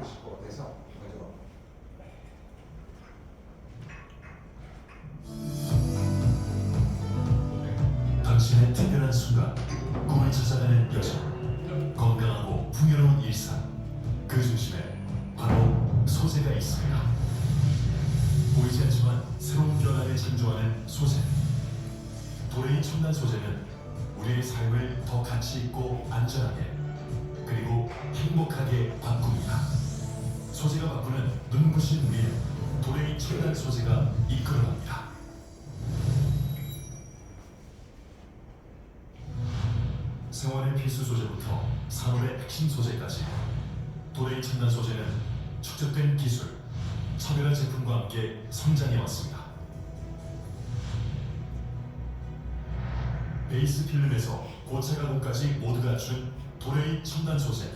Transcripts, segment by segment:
하실 것 같아서 먼저 당신의 특별한 순간, 꿈을 찾아가는 여정, 건강하고 풍요로운 일상, 그 중심에 바로 소재가 있습니다. 보이지 않지만 새로운 변화를 창조하는 소재. 도레이 첨단 소재는 우리의 삶을 더 가치 있고 안전하게 그리고 행복하게 바꿉니다. 소재가 바꾸는 눈부신 미래, 도레이 첨단 소재가 이끌어갑니다. 생활의 필수 소재부터 산업의 핵심 소재까지 도레이 첨단 소재는 축적된 기술, 차별화 제품과 함께 성장해 왔습니다. 베이스 필름에서 고체 가공까지 모두 갖춘 도레이 첨단 소재.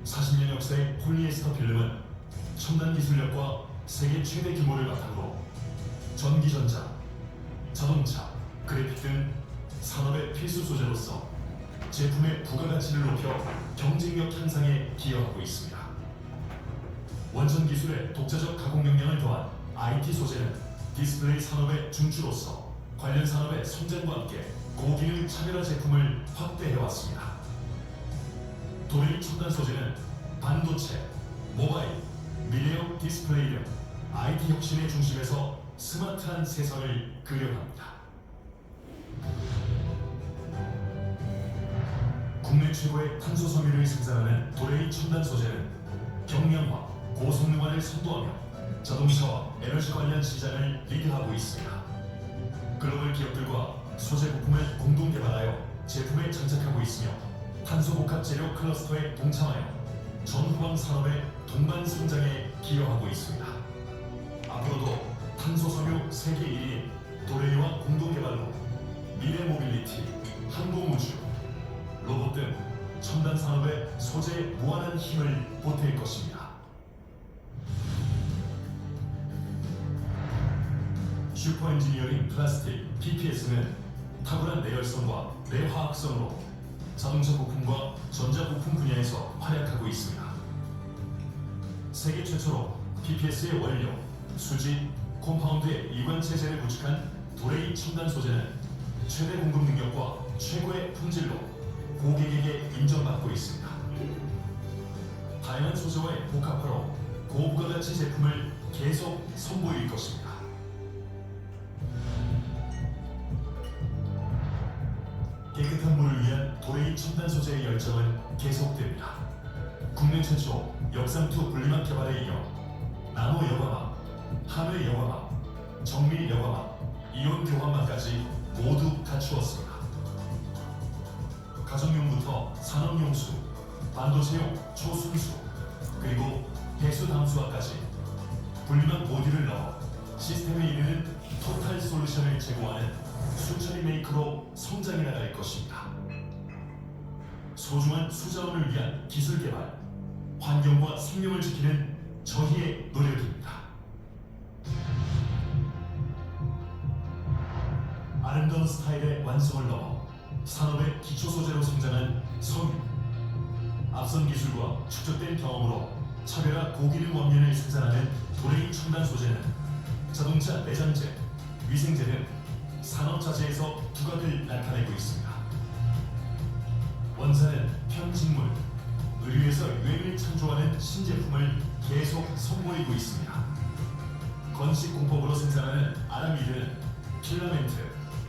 40년 역사의 폴리에스터 필름은 첨단 기술력과 세계 최대 규모를 바탕으로 전기전자, 자동차, 그래픽 등 산업의 필수 소재로서 제품의 부가가치를 높여 경쟁력 향상에 기여하고 있습니다. 원천 기술의 독자적 가공 역량을 더한 IT 소재는 디스플레이 산업의 중추로서 관련 산업의 성장과 함께 고기능 차별화 제품을 확대해왔습니다. 도레이 첨단 소재는 반도체, 모바일, 미래형 디스플레이 등 IT 혁신의 중심에서 스마트한 세상을 그려갑니다. 국내 최고의 탄소 섬유를 생산하는 도레이 첨단 소재는 경량화, 고성능화를 선도하며 자동차와 에너지 관련 시장을 리드하고 있습니다. 글로벌 기업들과 소재 부품을 공동 개발하여 제품에 장착하고 있으며 탄소 복합 재료 클러스터에 동참하여 전후방 산업의 동반 성장에 기여하고 있습니다. 앞으로도 탄소 섬유 세계 1위인 도레이와 공동 개발로 미래 모빌리티, 항공 우주, 로봇 등 첨단 산업의 소재에 무한한 힘을 보탤 것입니다. 슈퍼 엔지니어링 플라스틱 PPS는 탁월한 내열성과 내화학성으로 자동차 부품과 전자 부품 분야에서 활약하고 있습니다. 세계 최초로 PPS의 원료, 수지, 콤파운드에 이관 체제를 구축한 도레이 첨단 소재는 최대 공급 능력과 최고의 품질로 고객에게 인정받고 있습니다. 다양한 소재와의 복합화로 고부가가치 제품을 계속 선보일 것입니다. 깨끗한 물을 위한 도레이 첨단 소재의 열정은 계속됩니다. 국내 최초 역삼투 분리막 개발에 이어 나노 여과막, 한회 여과막, 정밀 여과막, 이온 교환막까지 모두 갖추었습니다. 가정용부터 산업용수, 반도체용 초순수, 그리고 배수 담수화까지 분리막 모듈을 넣어 시스템에 이르는 토탈 솔루션을 제공하는 수처리 메이커로 성장해 나갈 것입니다. 소중한 수자원을 위한 기술 개발, 환경과 생명을 지키는 저희의 노력입니다. 아름다운 스타일의 완성을 넘어 산업의 기초 소재로 성장한 섬유. 앞선 기술과 축적된 경험으로 차별화 고기능 원면을 생산하는 도레이 첨단 소재는 자동차 내장재, 위생재 등 산업자재에서 두각을 나타내고 있습니다. 원사는 편직물, 의류에서 유행을 창조하는 신제품을 계속 선보이고 있습니다. 건식 공법으로 생산하는 아라미드는 필라멘트,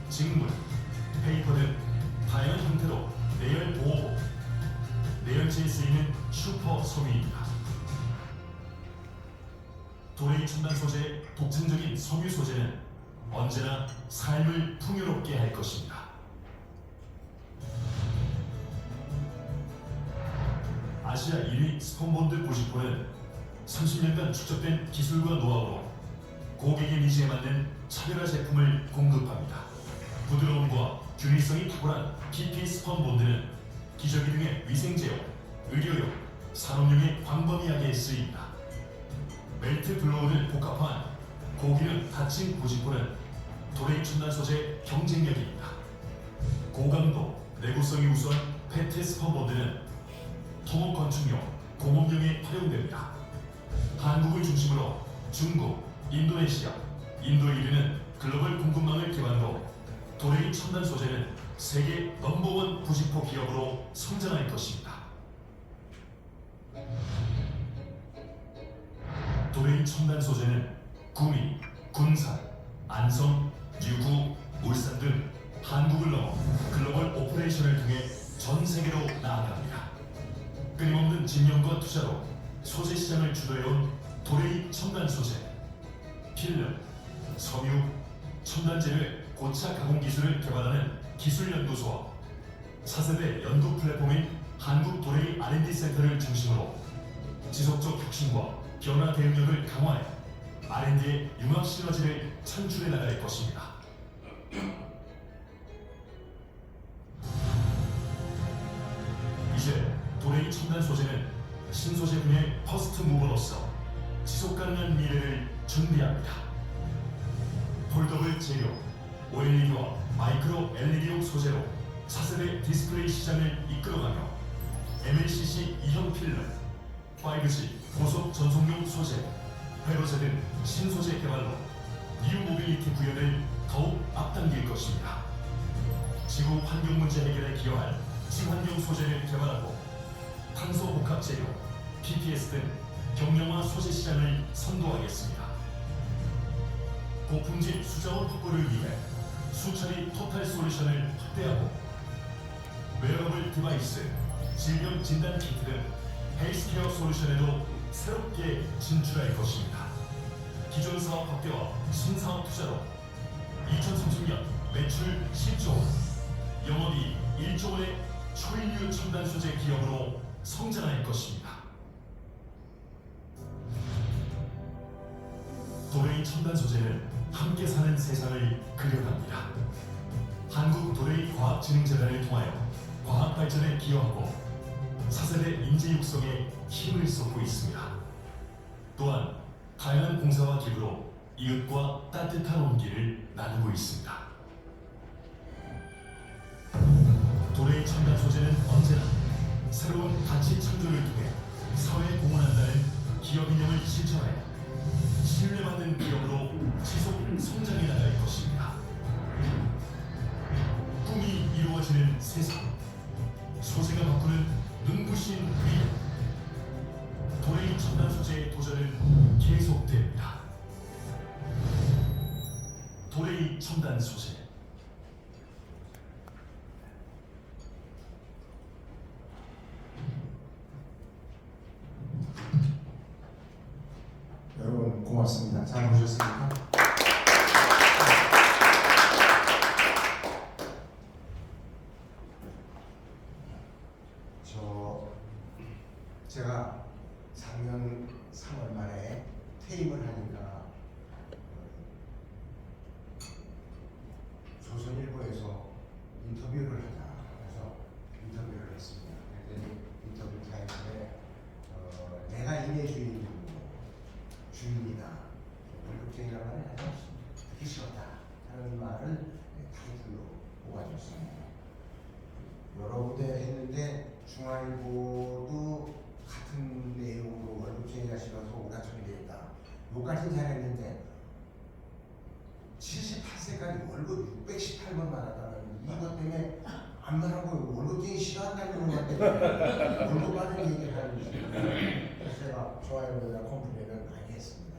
직물, 페이퍼 등 다양한 형태로 내열 보호복, 내열체에 쓰이는 슈퍼 섬유입니다. 도레이 첨단 소재의 독창적인 섬유 소재는 언제나 삶을 풍요롭게 할 것입니다. 아시아 1위 스펀본드 90호는 30년간 축적된 기술과 노하우로 고객의 니즈에 맞는 차별화 제품을 공급합니다. 부드러움과 균일성이 탁월한 PP 스펀본드는 기저귀 등의 위생제용, 의료용, 산업용에 광범위하게 쓰입니다. 멜트 블로우를 복합한 고기능 닫힌 90호는 도레이 첨단 소재 경쟁력입니다. 고강도, 내구성이 우수한 페트 스펀본드는 토목 건축용, 공업용에 활용됩니다. 한국을 중심으로 중국, 인도네시아, 인도에 이르는 글로벌 공급망을 기반으로 도레이 첨단 소재는 세계 넘버원 90% 기업으로 성장할 것입니다. 도레이 첨단 소재는 구미, 군산, 안성, 유구, 울산 등 한국을 넘어 글로벌 오퍼레이션을 통해 전 세계로 나아갑니다. 끊임없는 집념과 투자로 소재 시장을 주도해온 도레이 첨단 소재, 필름, 섬유, 첨단 재료의 고차 가공 기술을 개발하는 기술연구소와 차세대 연구 플랫폼인 한국 도레이 R&D 센터를 중심으로 지속적 혁신과 변화 대응력을 강화해 R&D의 융합 시너지를 창출해 나갈 것입니다. 이제 도레이 첨단 소재는 신소재 분야의 퍼스트 무버로서 지속 가능한 미래를 준비합니다. 폴더블 재료, OLED와 마이크로 LED용 소재로 차세대 디스플레이 시장을 이끌어가며 MLCC 2형 필름, 5G 고속 전송용 소재, 회로제 등 신소재 개발로 뉴 모빌리티 구현을 더욱 앞당길 것입니다. 지구 환경 문제 해결에 기여할 친환경 소재를 개발하고 탄소 복합 재료, PPS 등 경량화 소재 시장을 선도하겠습니다. 고품질 수자원 확보를 위해 수처리 토탈 솔루션을 확대하고 웨어러블 디바이스, 질병 진단 키트 등 헬스케어 솔루션에도 새롭게 진출할 것입니다. 기존 사업 확대와 신사업 투자로 2030년 매출 10조 원, 영업이익 1조 원의 초일류 첨단 소재 기업으로 성장할 것입니다. 도레이 첨단 소재는 함께 사는 세상을 그려갑니다. 한국 도레이 과학진흥재단을 통하여 과학 발전에 기여하고 차세대 인재 육성에 힘을 쏟고 있습니다. 또한 다양한 봉사와 기부로 이웃과 따뜻한 온기를 나누고 있습니다. 도레이 첨단 소재는 언제나 새로운 가치 창조를 통해 사회에 공헌한다는 기업 이념을 실천하여 신뢰받는 기업으로 지속 성장해 나갈 것입니다. 꿈이 이루어지는 세상, 소재가 바꾸는 눈부신 미래, 도레이 첨단 소재의 도전은 계속됩니다. 도레이 첨단 소재. 여러분 고맙습니다. 잘 보셨습니까? 제가 작년 3월 말에 퇴임을 하니까 조선일보에서 인터뷰를 하자 해서 인터뷰를 했습니다. 그랬더니 인터뷰 타이틀에 내가 이내 주인이다. 월급쟁이라는 말을 듣기 싫었다 하는 말을 타이틀로 뽑아줬습니다. 여러 군데 했는데 중앙일보도 같은 내용으로 월급쟁이가 싫어서 오다천이 되겠다. 요까지는 잘했는데 78세까지 월급 618번만 하다는 이것 때문에 안 말하고 월급쟁이 싫어한다는 것 때문에 월급 받는 얘기를 하는 거예요. 그래서 제가 좋아요나 컴플레인을 많이 했습니다.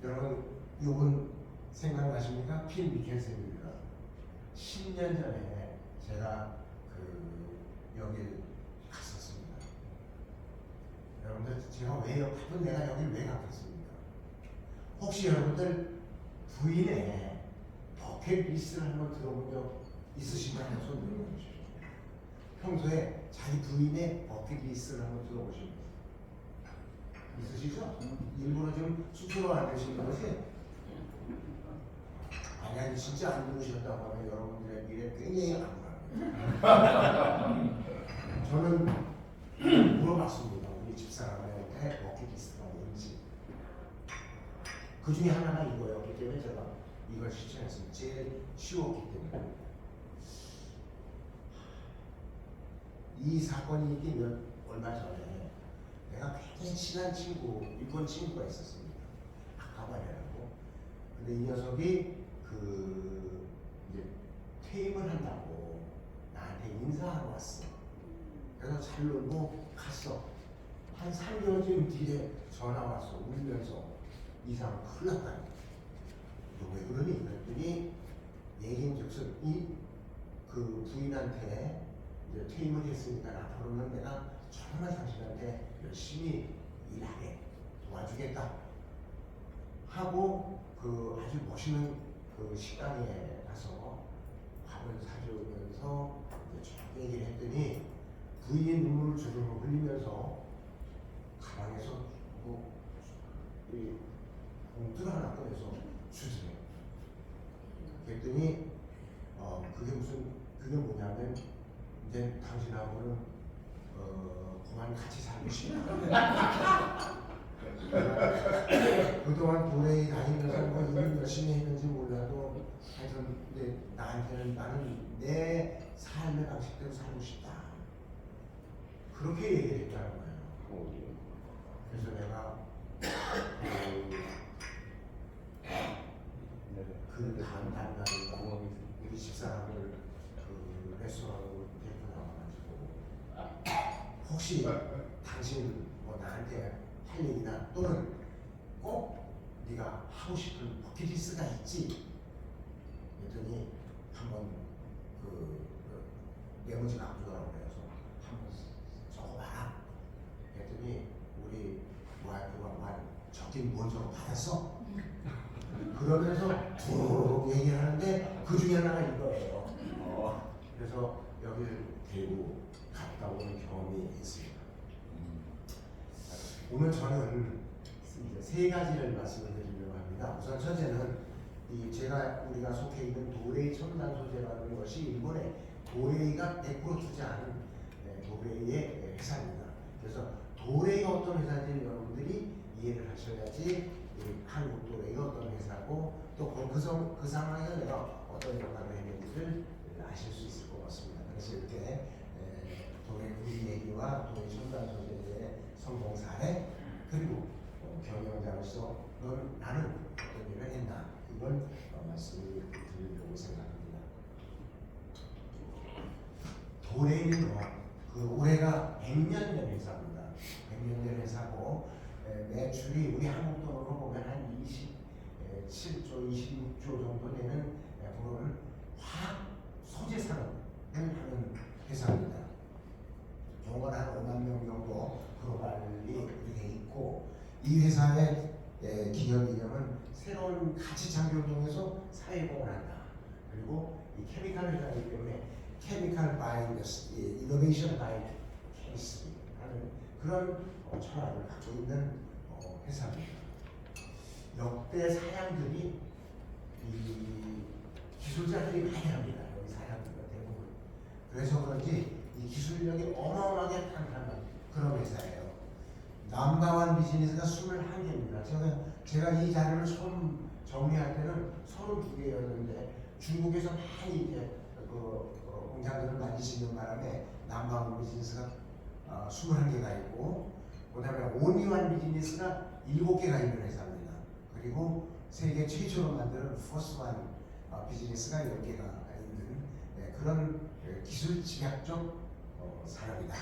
여러분 이분 생각나십니까? 필 미켈센입니다. 10년 전에 제가 여기 갔었습니다. 여러분들 제가 왜 하도 내가 여기 왜 갔겠습니까? 혹시 여러분들 부인의 버킷리스트를 한번 들어본 적 있으신가요? 손 들어보십시오. 평소에 자기 부인의 버킷리스트를 한번 들어보신 분 있으시죠? 일부러 좀 스스로 안 되시는 것이 아니 진짜 안 들으셨다고 하면 여러분들의 미래 굉장히 안불합니다. 저는 물어봤습니다. 우리 집사람한테 버킷리스트가 뭔지. 그 중에 하나가 이거였기 때문에 제가 이걸 실천했습니다. 제일 쉬웠기 때문에. 이 사건이 있긴 얼마 전에 내가 굉장히 친한 친구, 일본 친구가 있었습니다. 아카바네라고. 근데 이 녀석이 이제 퇴임을 한다고 나한테 인사하러 왔어. 그래서 잘 놀고 갔어. 한 3개월쯤 뒤에 전화 왔어. 울면서 이상 큰일 났다. 너 왜 그러니? 그랬더니 얘기인즉슨 그 부인한테 이제 퇴임을 했으니까 앞으로는 내가 정말 당신한테 열심히 일하게 도와주겠다 하고 그 아주 멋있는 그 식당에 가서 밥을 사주면서 이제 쭉 얘기를 했더니 부인이 눈물을 주르르 흘리면서 가방에서 이 봉투를 하나 꺼내서 주더래. 그랬더니 그게 뭐냐면 이제 당신하고는 그만 같이 살고 싶다. 그동안 도레이 다니면서 뭐 일을 열심히 했는지 몰라도 하여튼 이제 나는 내 삶의 방식대로 살고 싶다. 그렇게 얘기를 했다는 거예요. 그래서 내가 그 다음 날인가 우리 집사람을 그 레스토랑으로 데리고 나와가지고 혹시 당신 뭐 나한테 할 얘기나 또는 꼭 네가 하고 싶은 버킷리스트가 있지? 그랬더니 한번 메모지 놔두라고 그래서 한번 적어봐라. 그랬더니 우리 와이프가 말 적긴 뭘 적어받았어? 그러면서 쭉 얘기를 하는데 그 중에 하나가 이거예요. 그래서 여기를 데리고 갔다 오는 경험이 있습니다. 오늘 저는 이제 세 가지를 말씀을 드리려고 합니다. 우선 첫째는 우리가 속해 있는 도레이 첨단 소재라는 것이 일본의 도레이가 100% 투자하는 도레이의 회사입니다. 그래서 도레이가 어떤 회사인지 여러분들이 이해를 하셔야지 한국 도레이가 어떤 회사고 또 그 상황에서 내가 어떤 역할을 했는지를 아실 수 있을 것 같습니다. 그래서 이렇게 도레이 얘기와 도레이 첨단 소재의 성공 사례 그리고 경영자로서 나는 어떤 일을 했나 이걸 말씀을 드리려고 생각합니다. 도레이는 올해가 100년 된 회사입니다. 100년 된 회사고 매출이 우리 한국 돈으로 보면 한 27조, 26조 정도 되는 부분은 화학 소재 산업을 하는 회사입니다. 종을 한 5만 명 정도 글로벌이 이렇게 있고 이 회사의 기업 이념은 새로운 가치 창조를 통해서 사회공헌을 한다. 그리고 이 케미칼 회사이기 때문에 케미칼 바이 이노베이션 바이 케미스트리 하는 그런 철학을 갖고 있는 회사입니다. 역대 사양들이 이 기술자들이 많이 합니다. 여기 사양들과 대부분. 그래서 그런지 이 기술력이 어마어마하게 탄탄한 그런 회사예요. 넘버원 비즈니스가 21개입니다. 제가 이 자료를 처음 정리할 때는 32개였는데 중국에서 많이 이제 공장들을 많이 짓는 바람에 넘버원 비즈니스가 21개가 있고 그다음에 온리원 비즈니스가 7개가 있는 회사입니다. 그리고 세계 최초로 만드는 포스트원 비즈니스가 10개가 있는 그런 기술 집약적 산업이다,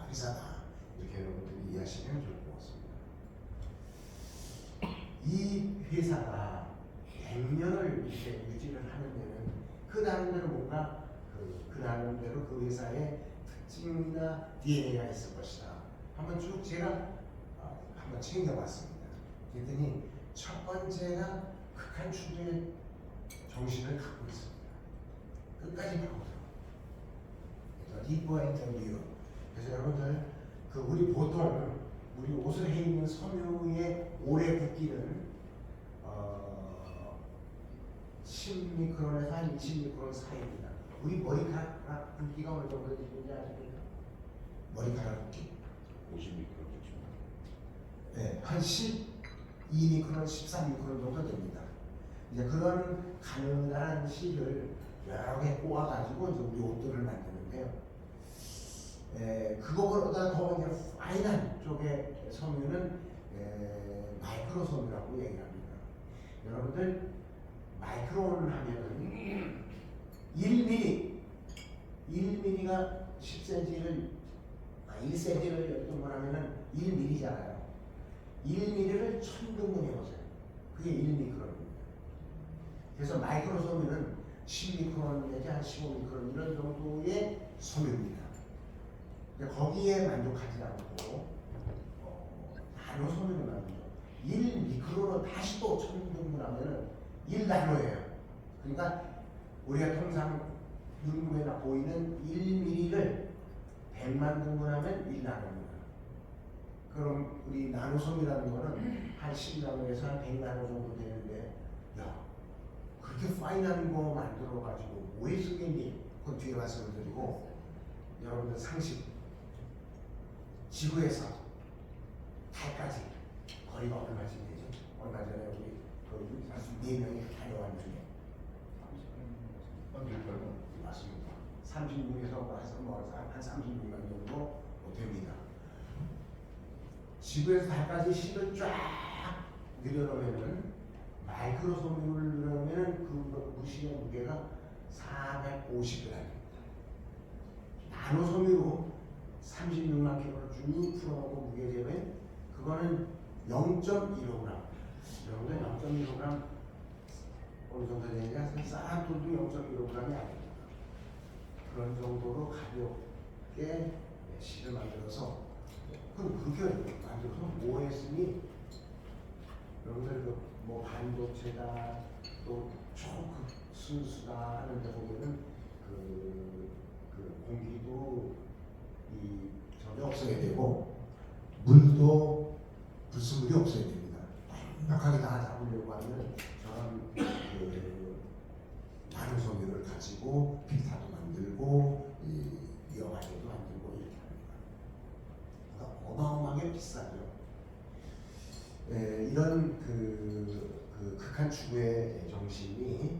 회사다. 이렇게 여러분들이 이해하시면 좋을 것 같습니다. 이 회사가 100년을 이렇게 유지를 하는 데는 그 나름대로 뭔가 그 나름대로 그 회사의 특징이나 DNA가 있을 것이다. 한번 쭉 제가 한번 챙겨봤습니다. 그랬더니 첫 번째가 극한 추구의 정신을 갖고 있습니다. 끝까지 파고들어. 그래서 디퍼 인터뷰. 그래서 여러분들 우리 보통 우리 옷을 해 입는 섬유의 오래 붓기는 10미크론에서 한 20미크론 사이입니다. 우리 머리카락 붓기가 어느 정도 되는지 아십니까? 머리카락 붓기 50미크론 정도. 네, 한 12미크론, 13미크론 정도 됩니다. 이제 그런 가느다란 실을 여러 개 꼬아가지고 이제 우리 옷들을 만드는데요. 그거보다 더 이제 파인한 쪽의 섬유는 마이크로 섬유라고 얘기합니다. 여러분들 마이크로를 하면은 1mm가 10cm를 1cm를 동원하면은 1mm잖아요. 1mm를 1000등분 해보세요. 그게 1미크론입니다. 그래서 마이크로 섬유는 10미크론 내지 한 15미크론 이런 정도의 섬유입니다. 거기에 만족하지 않고 나노 섬유를 만들죠. 1미크론을 다시 또 1000등분 하면은 1나노예요. 그러니까 우리가 통상 눈금에나 보이는 1mm를 100만 등분하면 1나노입니다. 그럼 우리 나노섬이라는 거는 한 10나노에서 한 100나노 정도 되는데, 야, 그렇게 파인한 거 만들어가지고 왜 쓰겠니? 그건 뒤에 말씀을 드리고, 여러분들 상식, 지구에서 달까지 거리가 얼마쯤 되죠? 얼마 전에 우리 그 4명이 다녀왔 중에 맞습니다. 36에서 한 36만 정도 됩니다. 지구에서 달까지 실을 쫙 늘여놓으면은 마이크로 섬유를 넣으면은 그 무시의 무게가 450g입니다. 나노 섬유로 36만 킬로를 쭉 풀어놓고 무게 재면 그거는 0.15g. 여러분들 0.15g 어느 정도 되느냐? 싼 돈도 0.15g이 아닙니다. 그런 정도로 가볍게 실을 만들어서 그럼 그렇게 만들어서 뭐 했으니 여러분들 뭐 반도체다 또 초극순수다 하는데 보면은 그 공기도 전혀 없어야 되고 물도 불순물이 없어야 됩니다. 완벽하게 다 잡으려고 하면 저런 나노 섬유를 가지고 필터도 만들고 이어가지도 만들고 이렇게 합니다. 그러니까 어마어마하게 비싸죠. 이런 극한 추구의 정신이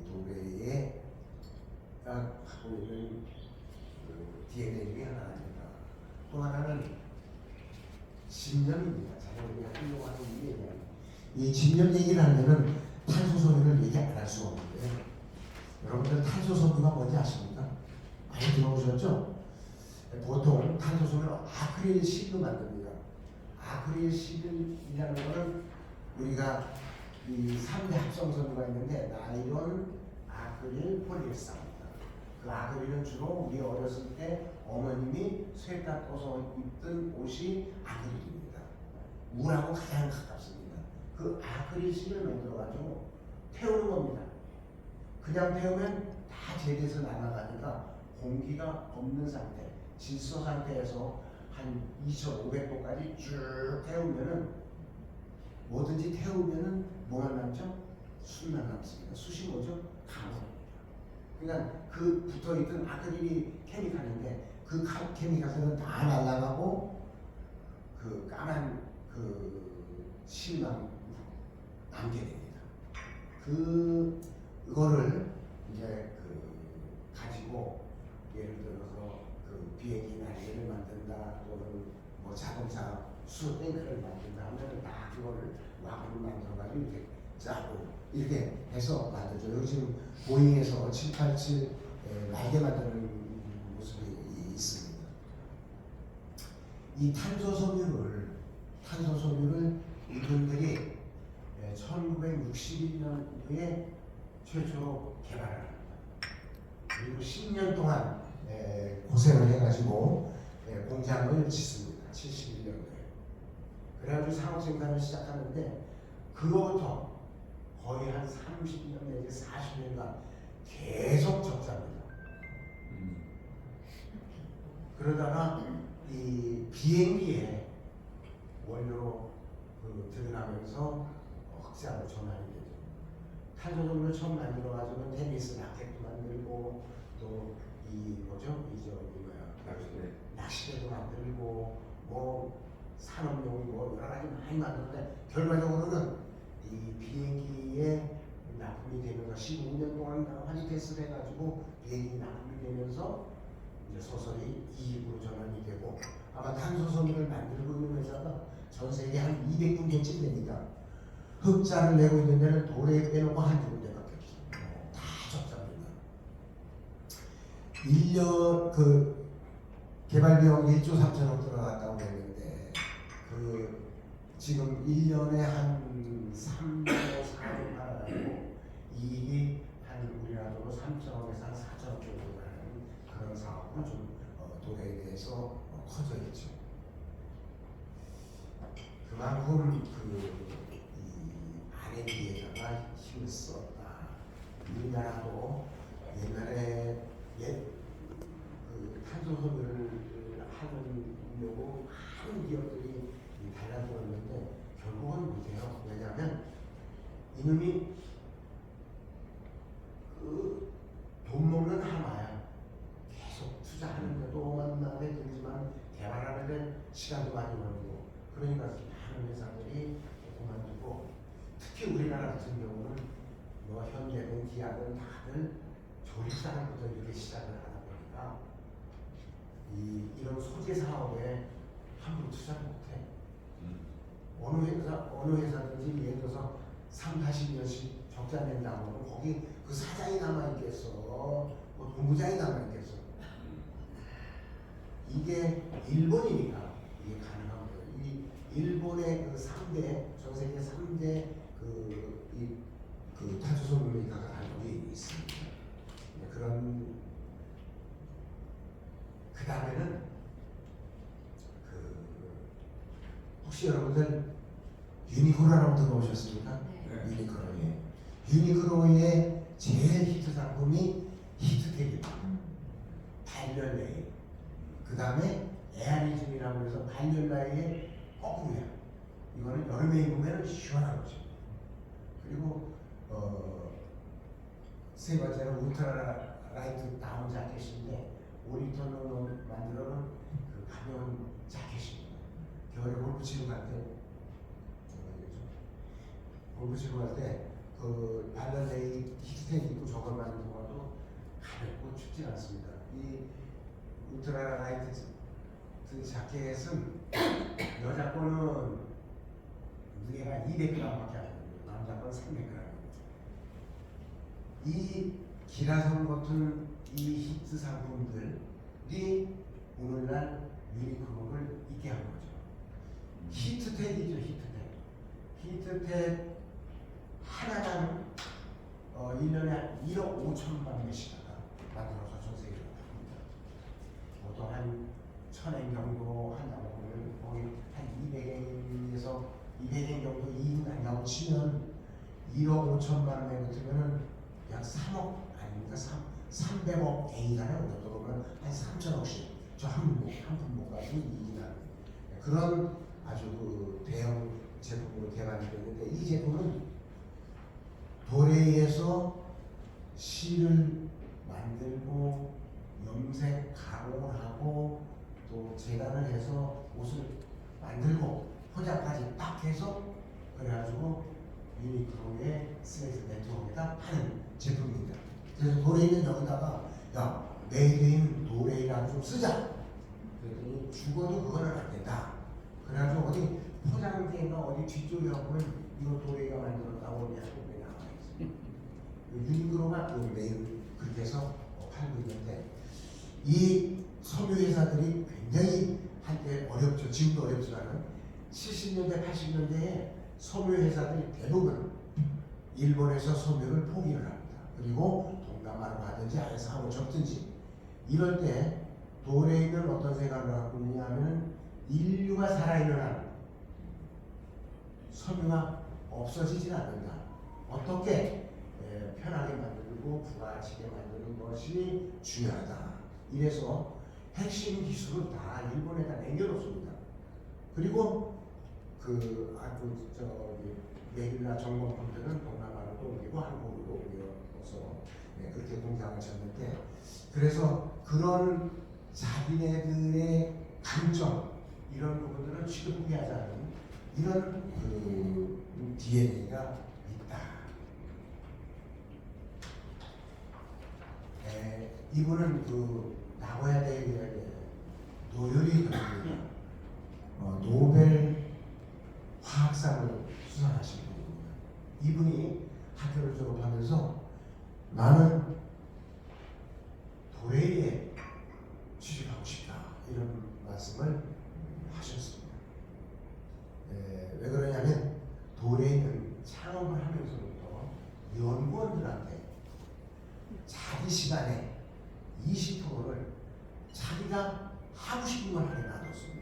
도배에 갖고 있는 DNA 중에 하나입니다. 또 하나는 집념입니다. 자기들이 하려고 하는 이 얘기는 이 집념 얘기를 하면은 탄소 섬유를 얘기 안 할 수 없는데 여러분들 탄소 섬유가 뭔지 아십니까? 많이 들어보셨죠? 보통 탄소 섬유는 아크릴 실로 만듭니다. 아크릴 실이라는 것은 우리가 이 3대 합성 섬유가 있는데 나일론, 아크릴, 폴리에스터입니다. 그 아크릴은 주로 우리 어렸을 때 어머님이 쇠다 떠서 입던 옷이 아크릴입니다. 물하고 가장 가깝습니다. 그 아크릴 실을 만들어가지고 태우는 겁니다. 그냥 태우면 다 제대해서 날아가니까 공기가 없는 상태, 질소 상태에서 한 2,500도까지 쭉 태우면은 뭐든지 태우면은 뭐만 남죠? 숯만 남습니다. 숯이 뭐죠? 가물입니다. 그러니까 그 붙어있던 아크릴이 케미칼인데 그 케미칼들은 다 날아가고 그 까만 그 실만 남게 됩니다. 그거를 이제 가지고 예를 들어서 그 비행기 날개를 만든다 또는 뭐 자동차 탱크를 만든다 하면 다 그거를 와꾸를 만들어가지고 이렇게 짜고 이렇게 해서 만들죠. 여기 지금 보잉에서 787 날개 만드는 모습이 있습니다. 이 탄소 섬유를 이분들이 1961년도에 최초로 개발을 합니다. 그리고 10년 동안 고생을 해가지고 공장을 짓습니다. 71년도에. 그래가지고 상업 생산을 시작하는데 그로부터 거의 한 30년 내지 40년간 계속 적자입니다. 그러다가 이 비행기에 원료로 들어가면서 흑자로 전환이 되죠. 탄소 섬유를 처음 만들어가지고 테니스 라켓도 만들고 또 낚시대도 만들고 뭐 산업용 뭐 여러 가지 많이 만드는데 결과적으로는 이 비행기에 납품이 되면서 15년 동안 환희 테스트를 해가지고 비행기 납품이 되면서 이제 서서히 이익으로 전환이 되고 탄소 섬유를 만들고 있는 회사가 전 세계 한 200군데쯤 됩니다. 흑자를 내고 있는 데는 도레 빼놓고 한두 군데밖에 없어요. 다 적자입니다. 1년 그 개발 비용 1조 3천억 들어갔다고 했는데 그 지금 1년에 한 3조 4억 팔아가지고 이익이 한 우리나라로 3천억에서 한 4천억 정도 되는 그런 사업은 좀 도레에 대해서 커져 있죠. 그만큼 이 R&D에다가 힘을 썼다. 우리나라도 옛날에 그 탄소 소비를 하려고 많은 기업들이 달라들었는데 결국은 못해요. 왜냐하면 이놈이 그 돈 먹는 하마야. 계속 투자하는데도 만나게 되지만 개발하는데 시간도 많이 걸리고 그러니까 많은 회사들이 그만두고 특히 우리나라 같은 경우는 뭐 현대든 기아든 다들 조립사랑부터 이렇게 시작을 하다 보니까 이런 소재 사업에 함부로 투자를 못해. 어느 회사든지 예를 들어서 3-40년씩 적자 낸다고 하면 거기 그 사장이 남아있겠어, 뭐 본부장이 남아있겠어. 이게 일본이니까 이게 가능한 거예요. 이 일본의 그 3대, 전 세계 3대 그 탄소소모 메이커가 한국에 있습니다. 그런 그 다음에는 혹시 여러분들 유니크로라고 들어보셨습니까? 네. 유니크로에 유니크로의 제일 히트 상품이 히트텍입니다. 발열레이. 그 다음에 에어리즘이라고 해서 발열레이의 거꾸로야. 이거는 여름에 입으면 시원한 거죠. 그리고 세 번째는 울트라 라이트 다운 자켓인데 5리터로 만들어놓은 그 가벼운 자켓입니다. 겨울에 골프 치러 갈 때, 골프 치러 갈 때 그 발랄레이 히트텍 입고 저걸 만들고 가도 가볍고 춥지 않습니다. 이 울트라 라이트 자켓은 여자 거는 무게가 200g밖에 안 됩니다. 남자 거는 300g. 이 기라성 같은 이 히트 상품들이 오늘날 유니크로를 있게 한 거죠. 히트텍이죠, 히트텍. 히트텍 하나당 1년에 1억 5천만 개씩 만들어서 전 세계로 팝니다. 보통 한 1000엔 정도 한다고 보면 거의 한 200엔에서 200엔 정도 이익 난다고 치면 1억 5천만 원 같으면은 약 3억 아닙니까? 300억 엔이잖아요. 어떻게 보면 한 3천억씩 저 한 품목까지 이익이 나는 그런 아주 그 대형 제품으로 개발이 됐는데 이 제품은 도레이에서 실을 만들고 염색 가공을 하고 또 재단을 해서 옷을 만들고 포장까지 딱 해서 그래가지고 유니크로의 스웨이트 네트워크에다 파는 제품입니다. 그래서 도레이는 여기다가 야 메이드인 도레이라고 좀 쓰자. 그랬더니 죽어도 그거는 안 된다. 그래가지고 어디 포장지나 어디 뒤쪽에 가보면 이거 도레이가 만들었다고 그냥 소문이 나와 있어요. 유니크로가 매일 그렇게 해서 팔고 있는데 이 섬유 회사들이 굉장히 한때 어렵죠. 지금도 어렵지만은 70년대, 80년대에 섬유 회사들이 대부분 일본에서 섬유를 포기를 합니다. 그리고 동남아로 가든지 안에서 하고 접든지 이럴 때 도레이는 어떤 생각을 갖고 있느냐 하면 인류가 살아있는 한 섬유가 없어지진 않는다. 어떻게 편하게 만들고 부가치게 만드는 것이 중요하다. 이래서 핵심 기술을 다 일본에다 남겨놓습니다. 그리고 메일이나 정보품들은 동남아로 옮기고 한국으로 옮겨서 그렇게 공장을 쳤는데 그래서 그런 자기네들의 강점 이런 부분들은 취급하지 않은 이런 DNA가 있다. 이분은 나고야 대학의 노요리 교수입니다. 노벨 화학상을 수상하신 분입니다. 이분이 학교를 졸업하면서 나는 도레이에 취직하고 싶다 이런 말씀을 하셨습니다. 왜 그러냐면 도레이는 창업을 하면서부터 연구원들한테 자기 시간에 20%를 자기가 하고 싶은 걸 하게 놔뒀습니다.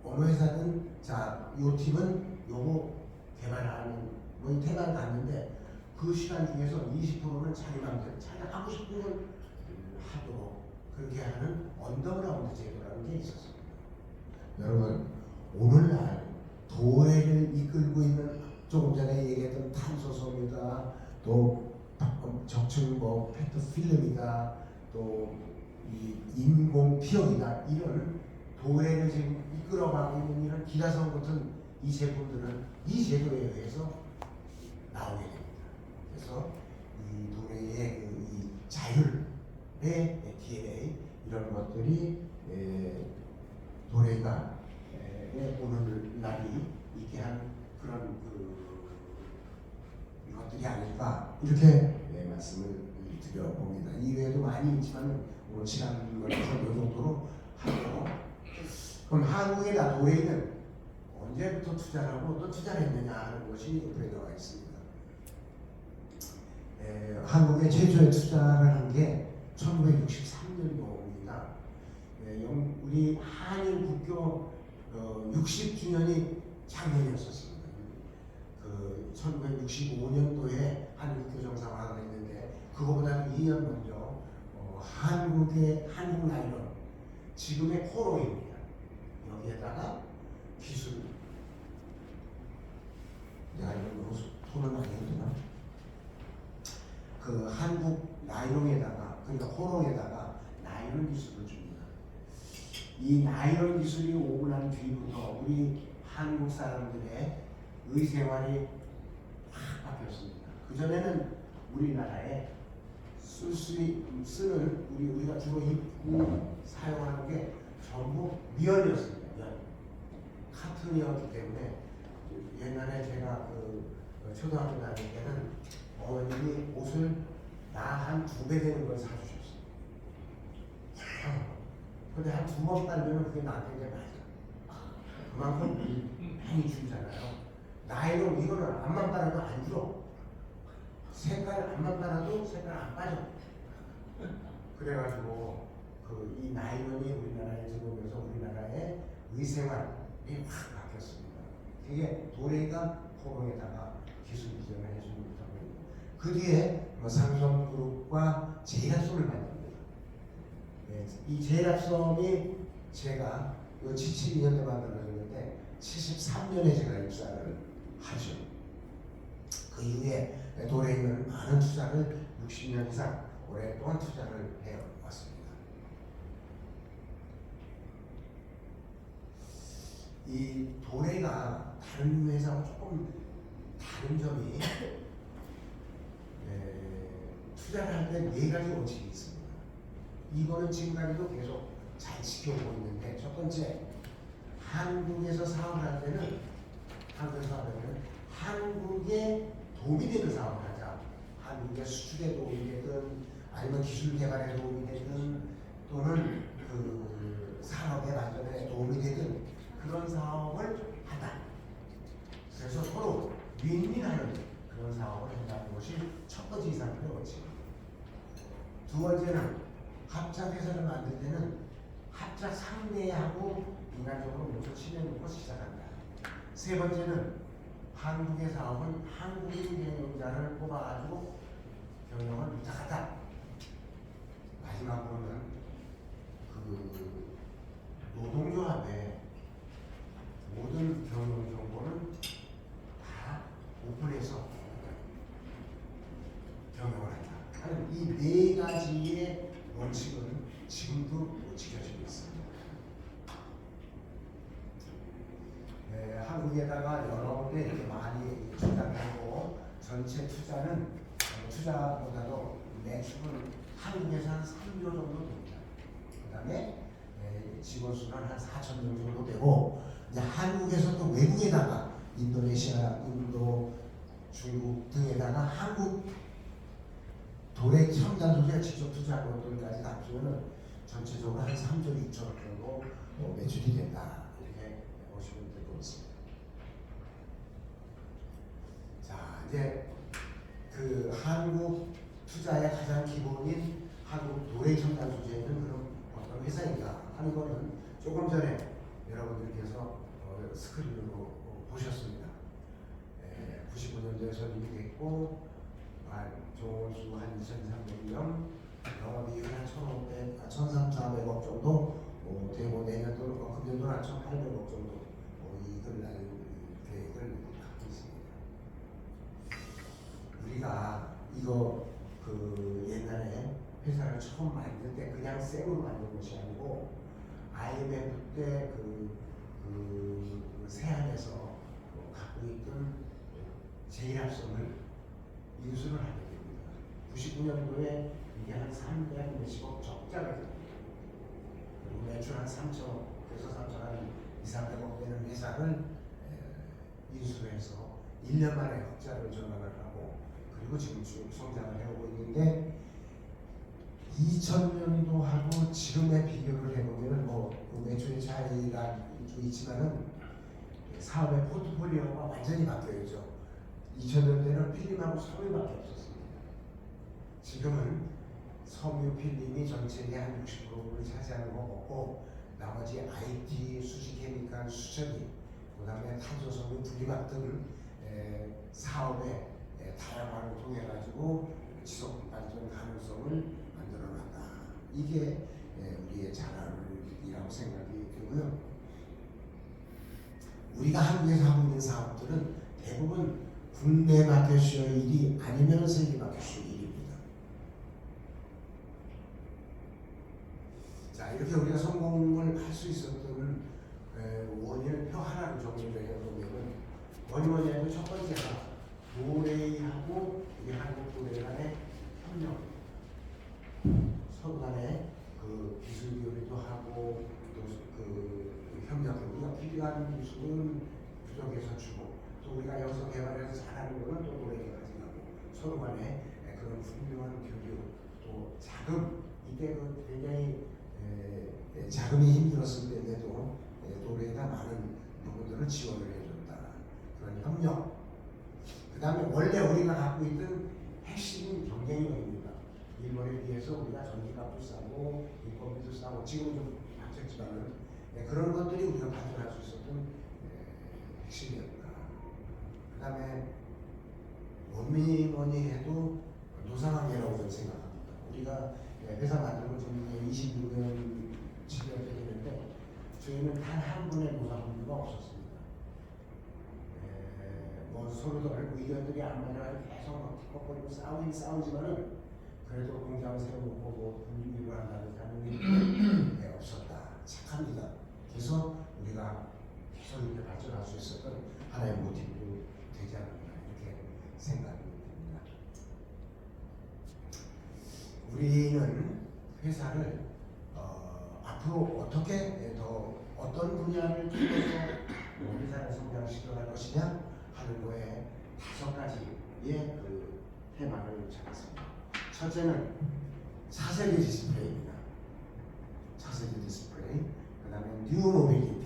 어느 회사든 요 팀은 요거 개발하는 뭐 테마를 갖는데 그 시간 중에서 20%는 자기 마음대로 자기가 하고 싶은 걸 하도록 그렇게 하는 언더그라운드 제도라는 게 있었습니다. 여러분 오늘날 도래를 이끌고 있는 조금 전에 얘기했던 탄소섬유다, 또 적층 페트필름이다, 또 이 인공 피혁이다, 이런 도래를 지금 이끌어가고 있는 이런 기라성 같은 이 제품들은 이 제도에 의해서 나오게 됩니다. 그래서 이 도래의 이 자율의 DNA 이런 것들이 도래가 오늘날이 있게 한 그런 것들이 아닐까 이렇게 말씀을 드려봅니다. 이외에도 많이 있지만 오늘 시간 걸려서 이 정도로 하고, 그럼 한국의 도래는 언제부터 투자를 하고 또 투자를 했느냐 하는 것이 옆에 나와 있습니다. 한국에 최초에 투자를 한 게 1963년도입니다. 우리 한일 국교 60주년이 작년이었었습니다. 1965년도에 한일 국교 정상화가 했는데 그거보다 2년 먼저 한국 나이론, 지금의 코로입니다. 여기에다가 기술, 내가 이런 거 토론 많이 했구나. 그 한국 나이론에다가, 그러니까 호롱에다가 나이론 기술을 줍니다. 이 나이론 기술이 오고 난 뒤부터 우리 한국 사람들의 의생활이 확 바뀌었습니다. 그전에는 우리나라에 쓰는 우리가 주로 입고 사용하는 게 전부 면이었습니다. 면. 카튼이었기 때문에 옛날에 제가 초등학교 다닐 때는 어머님이 옷을 나 한 2배 되는 걸 사주셨어요. 근데 한 2번 빨면 그게 나한테 이제 맞아. 그만큼 많이 주잖아요. 나이로 이거는 안만 빨아도 안 줘. 색깔 안만 빨아도 색깔 안 빠져. 그래가지고 이 나이론이 우리나라에 들어오면서 우리나라의 의생활이 확 바뀌었습니다. 이게 도래가 호롱에다가 기술 이전을 해주는 거고, 그 뒤에 삼성그룹과 제일합섬을 만듭니다. 이 제일합섬이 제가 72년에 만들어졌는데 73년에 제가 입사를 하죠. 그 이후에 도래에는 많은 투자를 60년 이상 오랫동안 투자를 해왔습니다. 이 도래가 다른 회사와 조금 다른 점이 투자를 할 때 4가지 원칙이 있습니다. 이거는 지금까지도 계속 잘 지켜오고 있는데, 첫 번째, 한국에서 사업을 할 때는 한국에 도움이 되는 사업을 하자. 한국의 수출에 도움이 되든 아니면 기술 개발에 도움이 되든 또는 산업의 발전에 도움이 되든 그런 사업을 하다. 그래서 서로 윈윈하는 그런 사업을 한다는 것이 첫 번째 이상의 원칙입니다. 두 번째는 합작회사를 만들 때는 합작 상대하고 인간적으로 먼저 친해놓고 시작한다. 세 번째는 한국의 사업은 한국인 경영자를 뽑아가지고 경영을 부탁하다. 마지막으로는 노동조합의 모든 경영 정보는 다 오픈해서 경영을 한다 하는 이 4가지의 원칙은 지금도 지켜지고 있습니다. 한국에다가 여러 군데 이렇게 많이 투자를 하고, 전체 투자보다도 매출은 한국에서 한 3조 정도 됩니다. 그 다음에 지금 직원 수는 한 4천 명 정도 되고, 이제 한국에서 또 외국에다가 인도네시아, 인도, 중국 등에다가 한국 도래 첨단 소재가 직접 투자한 것들까지 합치면 전체적으로 한 3조 6천억 정도 매출이 된다, 이렇게 보시면 될 것 같습니다. 자, 이제 그 한국 투자의 가장 기본인 한국 도래 첨단 소재는 그럼 어떤 회사인가 하는 거는 조금 전에 여러분들께서 스크린으로 보셨습니다. 95년도에 설립이 됐고, 종원수 한 2,300명, 영업이익 한 1,400억 정도 되고, 내년도 금년도는 한 1,800억 정도 이익을 날 계획을 갖고 있습니다. 우리가 이거 그 옛날에 회사를 처음 만들 때 그냥 생으로 만든 것이 아니고, IMF 때 그 세안에서 갖고 있던 제1합성을 인수를 하게 됩니다. 99년도에 이게 한 300 몇십억 적자가 됩니다. 그리고 매출 한 3천억에서 3,200억 되는 회사를 인수해서 1년 만에 흑자를 전환을 하고, 그리고 지금 쭉 성장을 해오고 있는데, 2000년도하고 지금의 비교를 해보면 그 매출의 차이가 있지만은 사업의 포트폴리오가 완전히 바뀌어 있죠. 2000년대는 필름하고 섬유밖에 없었습니다. 지금은 섬유 필름이 전체의 한 60%를 차지하는 것 같고, 나머지 IT, 수지 케미칼, 수처리, 그 다음에 탄소 섬유, 분리막 등 사업의 다양화를 통해 가지고 지속 발전 가능성을 만들어놨다. 이게 우리의 자랑이라고 생각이 되고요. 우리가 한국에서 하고 있는 사업들은 대부분 국내 마켓슈어 1위 아니면 세계 마켓슈어 1위입니다. 자, 이렇게 우리가 성공을 할 수 있었던 원인을 표 하나로 정리를 해보면, 뭐니 해도 첫 번째가 도레이하고 우리 한국 도레이 간의 협력, 서로 간에 그 기술 교류도 하고, 또 그 협력, 우리가 필요한 기술은 부족해서 주고, 또 우리가 여기서 개발해서 잘하는 거는 또 도레이가 가져가고, 서로 간에 그런 훌륭한 교류, 또 자금, 이때 그 굉장히 자금이 힘들었을 때에도 도레이가 많은 부분들을 지원을 해줬다. 그런 협력. 그 다음에 원래 우리가 갖고 있던 핵심 경쟁력입니다. 일본에 비해서 우리가 전기값도 싸고 인건비도 싸고, 지금은 좀 바뀌었지만은 그런 것들이 우리가 발전할 수 있었던 핵심이었다. 그 다음에 뭐니 해도 노사관계라고 저는 생각합니다. 우리가 회사 만들고 지금 26년 7년째 되는데, 저희는 단 한 분의 노사분들가 없었습니다. 뭐 서로도 의견들이 안 맞아가지고 계속 막 뒷거리고 싸우지만은, 그래도 공장을 세워놓고 뭐 분리를 한다는 일이 없었다. 착합니다. 그래서 우리가 계속 이렇게 발전할 수 있었던 하나의 모티브도 되지 않았나, 이렇게 생각이 듭니다. 우리는 회사를 앞으로 어떻게 더 어떤 분야를 통해서 회사를 성장시켜갈 것이냐 하는 거에 5가지의 그 테마를 잡았습니다. 첫째는 차세대 디스플레이입니다. 차세대 디스플레이, 그 다음에 뉴 모빌리티,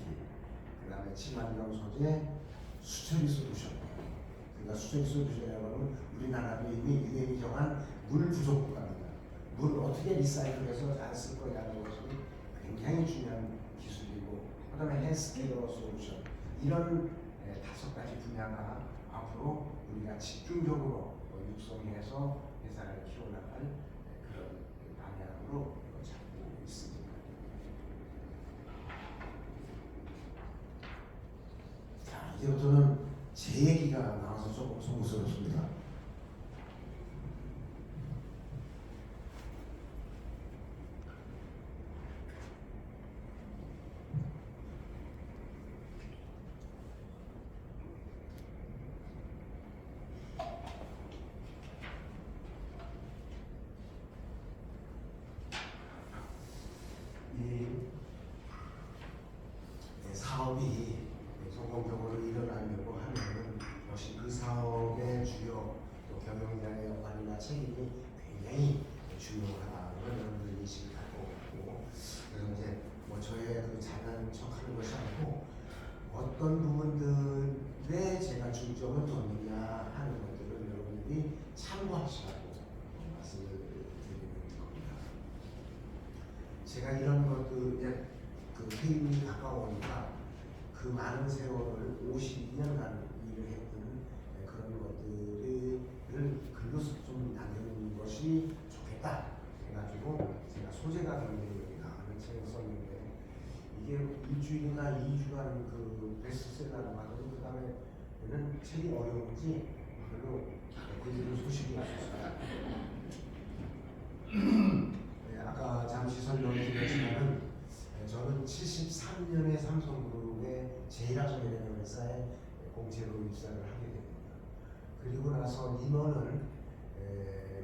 그 다음에 친환경 소재, 수처리 솔루션. 그러니까 수처리 솔루션이라고 하면 우리나라도 이미 유엔이 정한 물 부족 국가입니다. 물을 어떻게 리사이클해서 잘 쓸 거냐는 것이 굉장히 중요한 기술이고, 그 다음에 헬스케어 솔루션. 이런 5가지 분야가 앞으로 우리가 집중적으로 육성해서 회사를 키워나갈 그런 방향으로 잡고 있습니다. 자, 이제부터는 제 얘기가 나와서 조금 송구스럽습니다. 어떤 부분들에 제가 중점을 뒀느냐 하는 것들을 여러분들이 참고하시라고 말씀을 드리는 겁니다. 제가 이런 것들에 그 퇴임이 가까우니까 그 많은 세월을 52년간 일을 했던 그런 것들을 글로 좀 남기는 것이 좋겠다 해가지고 제가 소재가 경쟁력이 나가는 책을 썼는데 이게 일주일이나 2주간 그 베스트셀러로 가고 그 다음에는 책이 어려운지 별로 그들은 소식이 없었어요. 네, 아까 잠시 설명드렸지만은 저는 73년에 삼성그룹의 제일화성이라는 회사에 공채로 입사를 하게 됩니다. 그리고 나서 임원을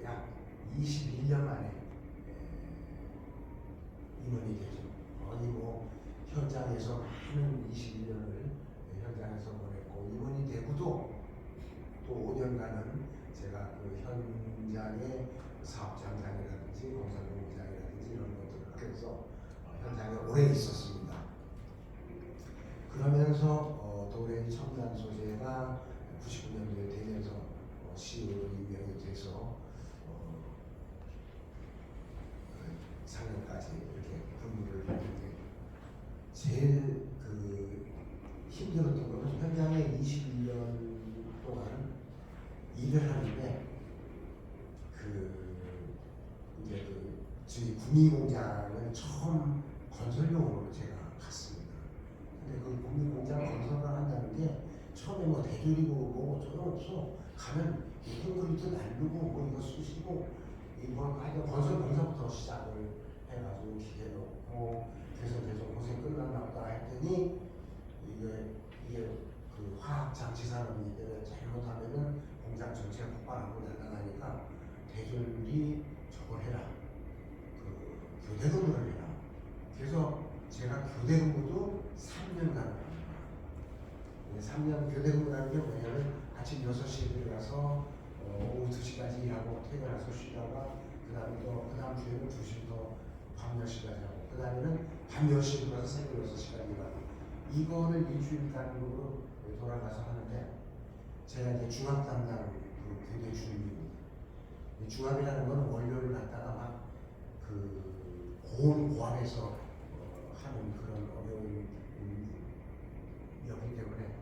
약 21년 만에 임원이 되죠. 거의 뭐 현장에서 많은 21년을 현장에서 보냈고 임원이 되고도 또 5년간은 제가 그 현장의 사업장장이라든지 공사공장이라든지 이런 것들을 해서 현장에 오래 있었습니다. 그러면서 도레이 첨단 소재가 99년도에 되면서 CEO로 임명이 돼서 4년까지 이렇게 근무를 했는데 제일 그 힘들었던 거는 현장에 21년 동안 일을 하는데 이제 저희 구미공장을 처음 건설용으로 제가 갔습니다. 근데 그 구미공장 건설을 한다는 게 처음에 뭐 대결이고 뭐 소용없어. 가면 콘크리트 날르고 뭐 이거 쑤시고 이거 하여튼 건설 공사부터 시작을 해가지고 기계 넣고 그래서 계속 고생 끝났나 보다 했더니 이게 그 화학 장치 산업이기 때문에 잘못하면은 공장 전체가 폭발하고 날아가니까 대졸이 저걸 해라. 그 교대 근무를 해라. 그래서 제가 교대 근무도 3년간 합니다. 3년 교대 근무라는 게 뭐냐면 아침 6시에 들어가서 오후 2시까지 일하고 퇴근해서 쉬다가 그 다음 주에는 2시부터 밤 10시까지 하고 그 다음에는 밤 10시에 들어가서 새벽 6시까지 일하고 이거를 일주일간으로 돌아가서 하는데 제가 이제 중압 담당 그 교대 주임입니다. 중압이라는 건 원료를 갖다가 막 그 고온 고압에서 하는 그런 어려운 역이기 때문에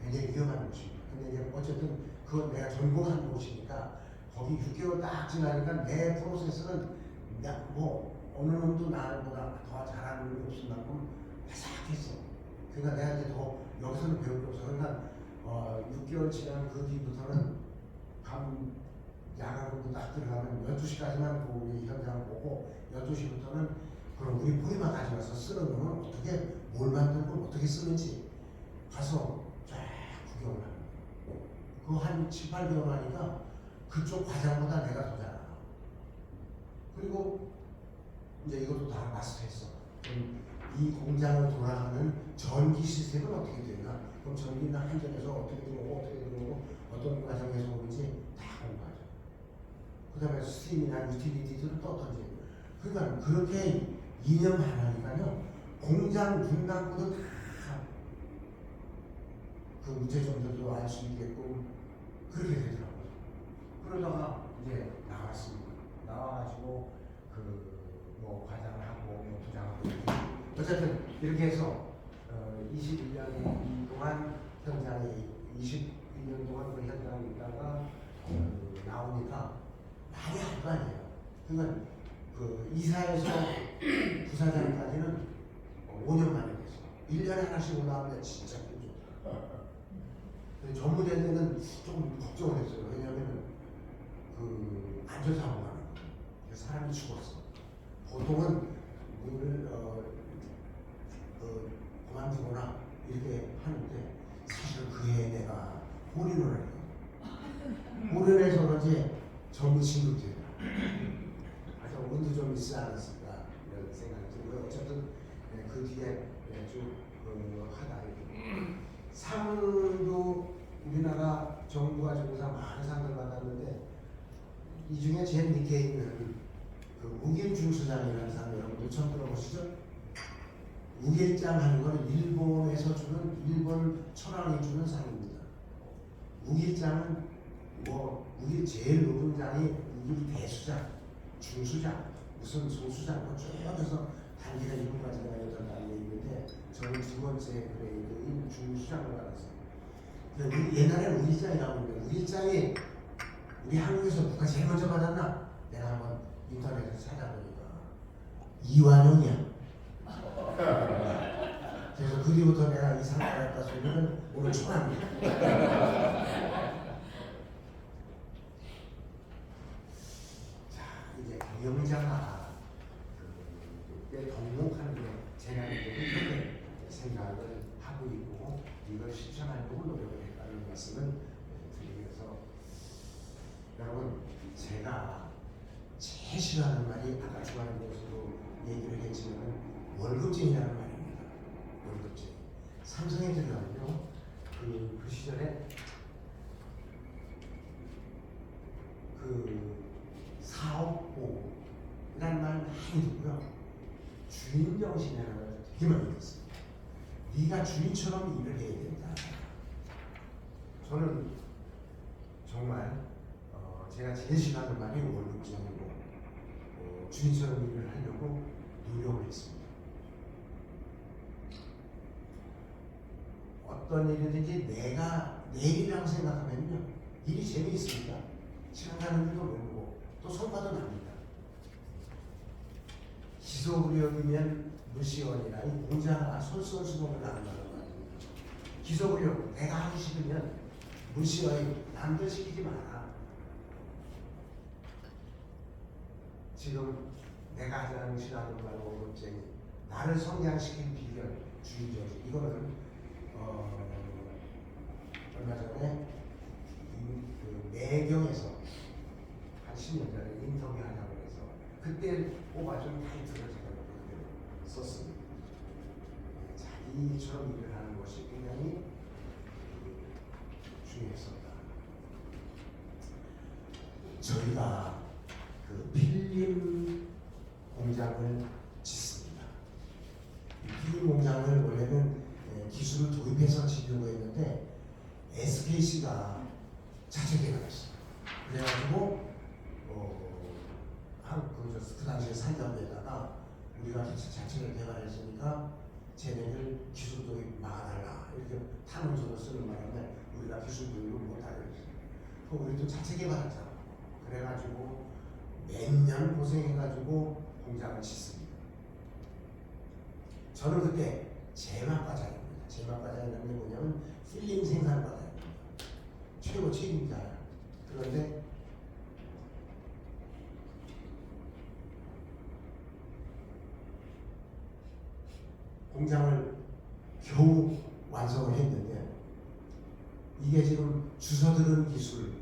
굉장히 위험한 곳입니다. 근데 이제 어쨌든 그건 내가 전공한 곳이니까 거기 6개월 딱 지나니까 내 프로세스는 뭐 어느 놈도 나보다 더 잘하는 놈이 없을 만큼 바삭했어. 그러니까 내가 이제 더 여기서는 배울 게 없어. 그러니까 6개월 지난 그 뒤부터는 밤 야간으로 딱 들어가면 12시까지만 우리 현장을 보고 12시부터는 그럼 우리 포리만 가져가서 쓰는 놈은 어떻게 뭘 만들고 어떻게 쓰는지 가서 쫙 구경을 합니다. 그거 한 7, 8개월 하니까 그쪽 과장보다 내가 더 잘 알아. 그리고 이제 이것도 다 마스터했어. 그럼 이 공장을 돌아가는 전기 시스템은 어떻게 되나? 그럼 전기는 한전에서 어떻게 들어오고 어떤 과정에서 오는지 다 공부하죠. 그 다음에 스팀이나 유틸리티들은 또 어떤지. 그러니까 그렇게 2년 반 하니까요. 공장 분담부도 다 그 문제점들도 알 수 있게끔 그렇게 되더라고요. 그러다가 이제 나왔습니다. 나와가지고 뭐 과장을 하고 뭐 부장하고 어쨌든 이렇게 해서 21년 동안 현장에 21년 동안 그 현장에 있다가 나오니까 말이 할 거 아니에요. 그러니까 그 이사에서 부사장까지는 5년 만에 됐어. 1년에 하나씩 올라오면 진짜 힘들어. 전무될 때는 조금 걱정을 했어요. 왜냐하면 그 안전사고가 나고 사람이 죽었어. 보통은 문을 그만두거나 이렇게 하는데 사실 그 해에 내가 홀인원을 해요. 홀인해서 그런지 전부 진급돼요. 아주 운도 좀 있지 않았을까 이런 생각이 들고요. 어쨌든 그 뒤에 쭉 하다 상도 우리나라 정부가 정상 많은 상을 받았는데 이 중에 제일 밑에 있는 그 우길중 수장이라는 상 여러분들 처음 들어보시죠? 우길장 하는 거는 일본에서 주는 일본 천황이 주는 상입니다. 우길장은 뭐 우길 제일 높은 장이 우길 대수장, 중수장, 무슨 소수장 뭐쭉 해서 단계가 1번까지가 8단계 있는데 저는 두 번째 그레이드인 중수장을 받았어요. 옛날에 우길장이라고 했는데 우길장이 우리 한국에서 누가 제일 먼저 받았나? 내가 한번 인터넷에서 찾아보니까 이완용이야. 그래서 그 뒤부터 내가 이 상 받았다 소리는 오늘 초합니다. 자, 이제 경영자가 꽤 덕목하는 게 제가 이제 그렇게 생각을 하고 있고 이걸 실천하려고 노력을 했다는 말씀을 드리면서 여러분 제가 제일 싫어하는 말이 아까 좋아하는 것으로 얘기를 했지만 월급쟁이라는 말입니다. 월급쟁이. 삼성에 들어가면요 그 시절에 그 사업보라는 말 많이 듣고요. 주인 정신이라는 걸 되게 많이 듣습니다. 네가 주인처럼 일을 해야 된다. 저는 정말 제가 제일 싫어하는 말이 월급쟁이고 주인처럼 일을 하려고 노력을 했습니다. 어떤 일이든지 내가 내 일이라고 생각하면요 일이 재미있습니다. 시간 가는 줄도 모르고 또 성과도 납니다. 기소구역이면 무시원이라 이 공자가 솔선수범을 나눈다는 말입니다. 기소구역 내가 하기 싫으면 무시원이 남들 시키지 마라. 지금 내가 가장 싫어하는 말은 월급쟁이, 나를 성장시킨 비결, 주의적. 이거는 얼마 전에 그 매경에서 한 10년 전에 인터뷰하려고 해서 그때 뽑아준 타이틀을 제가 그대로 썼습니다. 자기처럼 일을 하는 것이 굉장히 중요했습니다. 저희가 그 필름 공장을 짓습니다. 필름 공장을 원래는 기술을 도입해서 짓려고 했는데 SKC가 자체 개발했어요. 그래가지고 그 당시에 산자부에다가 우리가 자체를 개발했으니까 쟤네들 기술 도입 막아달라 이렇게 탄원서를 쓰는 바람에 우리가 기술 도입을 못하게 했어요. 그럼 우리도 자체 개발했잖아. 그래가지고 몇 년 고생해가지고 공장을 짓습니다. 저는 그때 제막과장입니다. 제막과장이라는 게 뭐냐면 필름 생산과장입니다. 최고 책임자야. 그런데 공장을 겨우 완성을 했는데 이게 지금 주워들은 기술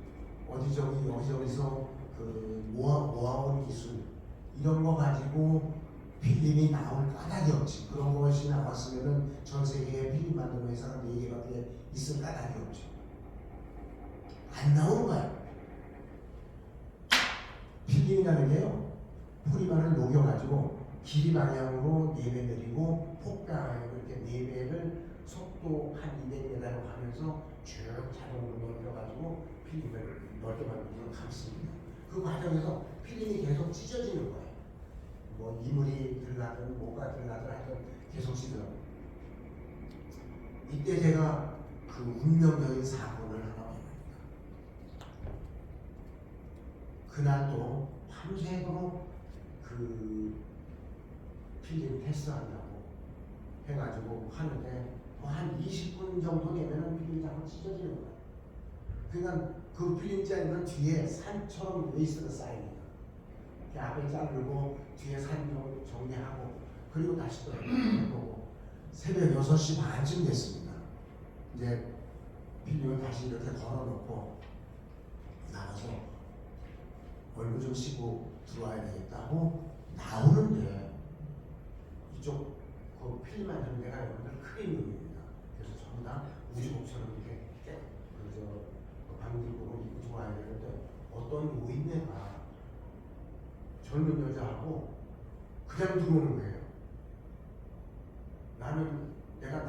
여기저기서 그 모아온 기술 이런 거 가지고 필름이 나올 까닭이 없지. 그런 것이 나왔으면은 전 세계에 필름 만드는 회사가 4개밖에 있을 까닭이 없죠. 안 나오는 거야. 필름이라는 게요 포리마를 녹여가지고 길이 방향으로 4배 내리고 폭당하고 이렇게 4배를 속도 한 200m로 가면서 쭉 자동으로 넓혀가지고 필름을 넓게 만들고 감습니다. 그 과정에서 필름이 계속 찢어지는 거예요. 뭐 이물이 들어가든 뭐가 들어가든 하여튼 계속 찢어요. 이때 제가 그 운명적인 사건을 하나 봤습니다. 그날도 밤새도록 그 필름 테스트한다고 해가지고 하는데 뭐 한 20분 정도 되면은 필름이 자꾸 찢어지는 거예요. 그러니까 그 필름자리는 뒤에 산처럼 웨이스가 쌓입니다. 앞에 자르고 뒤에 산 정리하고 그리고 다시 또 해보고 새벽 6시 반쯤 됐습니다. 이제 필름을 다시 이렇게 걸어놓고 나가서 얼굴 좀 씻고 들어와야 되겠다고 나오는데 이쪽 그 필름 만드는 데가 여러분들 크림룸입니다. 그래서 전부 다 우주복처럼 이렇게 방들복을 입고 들어와야 되는데 어떤 노인네가 젊은 여자하고 그냥 들어오는 거예요. 나는 내가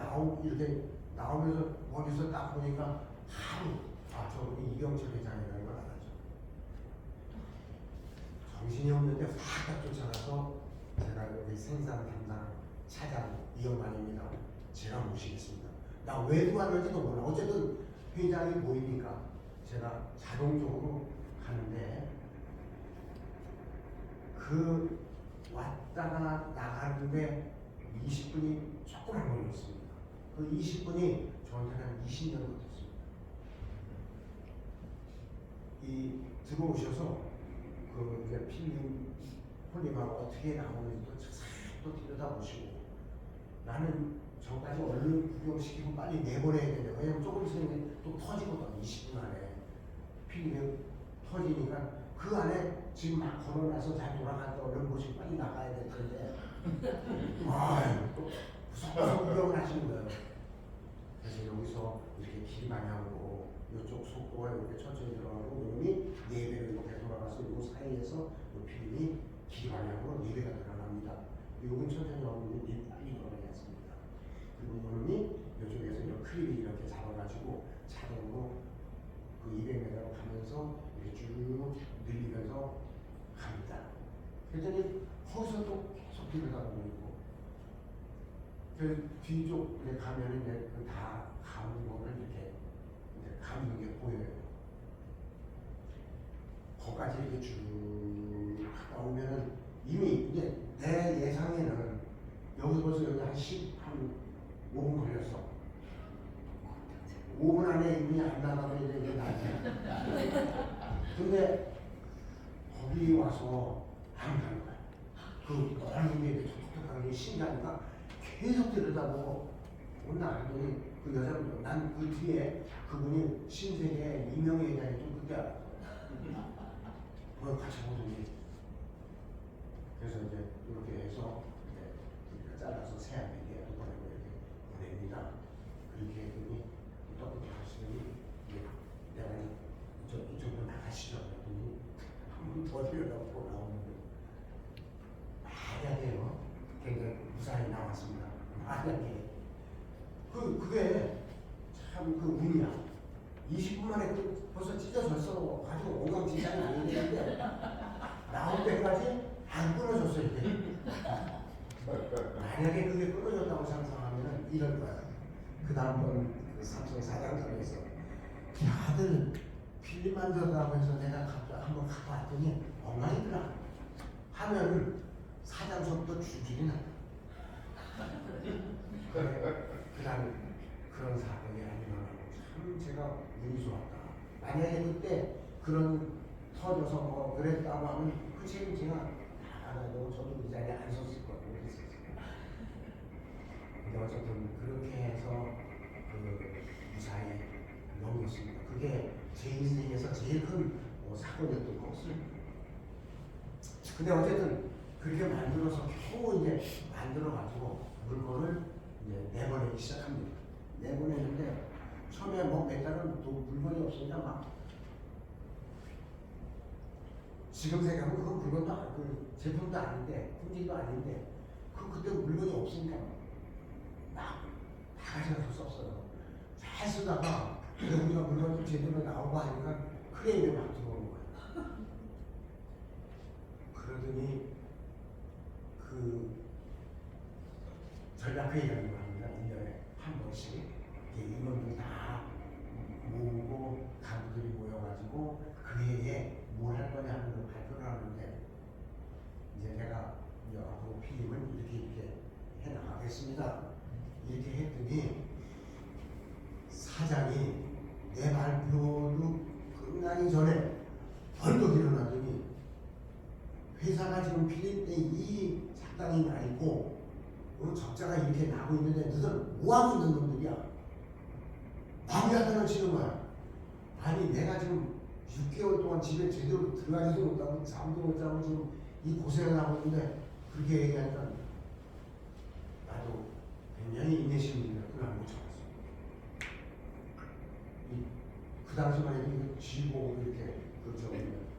이렇게 나오면서 어디서 딱 보니까 저분이 이병철 회장이라는 걸 알았죠. 정신이 없는데 확 쫓아가서 제가 여기 생산 담당 차장 이영만입니다. 제가 모시겠습니다. 나 왜 들어왔는지도 몰라. 어쨌든 회장이 보이니까 제가 자동적으로 가는데 그 왔다가 나가는데 20분이 조금만 걸렸습니다. 그 20분이 저한테는 한 20년 걸렸습니다. 이 들어오셔서 그 이제 필름 폴리마가 어떻게 나오는지도 또 들여다보시고 나는 저까지 얼른 구경시키고 빨리 내보내야 되는데 왜냐면 조금 있으면 또 터지거든. 20분 안에 필름이 터지니까 그 안에 지금 막 걸어놔서 잘 돌아갔다 얼른 보시고 빨리 나가야 될 텐데 또 무슨 구경을 하시는 거예요. 그래서 여기서 이렇게 길 방향으로 이쪽 속도가 이렇게 천천히 들어가고 이놈이 4배로 이렇게 돌아가서 이 사이에서 이 필름이 길 방향으로 4배가 들어갑니다. 이건 천천히 나오는 게 빨리 돌아가야 했습니다. 그리고 이놈이 이쪽에서 이 크립이 이렇게 잡아가지고 자동으로 그 200m로 가면서 이렇게 쭉 늘리면서 갑니다. 그랬더니 거기서 또 계속 들여다보고 있고 그 뒤쪽에 가면은 이제 다 가는 거를 이렇게 이제 가는 게 보여요. 거기까지 이렇게 쭉 갔다 오면은 이미 이제 내 예상에는 여기 벌써 여기 한 5분 걸렸어. 5분 안에 이미 안 나가면 이제 나중에. 근데 거기 와서 안 가는 거야. 그 넓은 게 톡톡하게 신기하니까 계속 들여다보고 나가더니 그 여자분 난 그 뒤에 그분이 신세계 이명희 회장이 좀 그때 알았어. 그걸 같이 보더니 그래서 이제 이렇게 해서 이제 잘라서 세안되게 보내고 이렇게 보냅니다. 그렇게 했더니 어떻게 하시더니 내가 이쪽으로 나가시죠. 그랬더니 한 번 더 들여다보고 나오는데 만약에요. 굉장히 무사히 나왔습니다. 만약에 그게 참 그 운이야. 20분 만에 벌써 찢어졌어. 가지고 엉망진창이 아니는데 나올 때까지 안 끊어졌어 이게. 만약에 그게 끊어졌다고 상상하면 이럴 거야. 그 다음번 그 삼성 사장님에서 다들 필름 만들었다고 해서 내가 한번 가봤더니 엉망이더라 하면 사장서부터 줄줄이 나. 그 다음에 그런 사건이 아니라고 참 제가 운이 좋았다. 만약에 그때 그런 터져서 뭐 그랬다고 하면 그 책임 제가 다 받아도 저도 이 자리에 안 섰을 거고 그랬었어요. 근데 어쨌든 그렇게 해서 그 무사히 넘겼습니다. 그게 제 인생에서 제일 큰 사건이었던 것 같습니다. 근데 어쨌든 그렇게 만들어서 겨우 이제 만들어가지고 물건을 이제 내보내기 시작합니다. 내보내는데 처음에 몇 달은 또 물건이 없으니까 막 지금 생각하면 그 물건도 그 제품도 아닌데 품질도 아닌데 그때 물건이 없으니까 막 다 가져가서 썼어요. 잘 쓰다가 우리가 물건 좀 제대로 나오고 하니까 크레인에 막 들어오는 거예요. 그러더니 그 전략회의라는 거 합니다. 1년에 한 번씩 임원들 다 모으고 간부들이 모여가지고 그 해에 뭘 할 거냐 하는 걸 발표를 하는데 이제 내가 앞으로 필름을 이렇게 해나가겠습니다. 이렇게 했더니 사장이 내 발표도 끝나기 전에 벌떡 일어나더니 회사가 지금 필름 때 이 작당이 나 있고 적자가 이렇게 나고 있는데 너들 뭐하고 있는 놈들이야? 마구야단을 치는 거야. 아니 내가 지금 6개월 동안 집에 제대로 들어가지도 못하고 잠도 못 자고 지금 이 고생을 하고 있는데 그렇게 얘기하니까 나도 굉장히 인내심이 그걸 못 참았어. 그 당시만 해도 쥐고 이렇게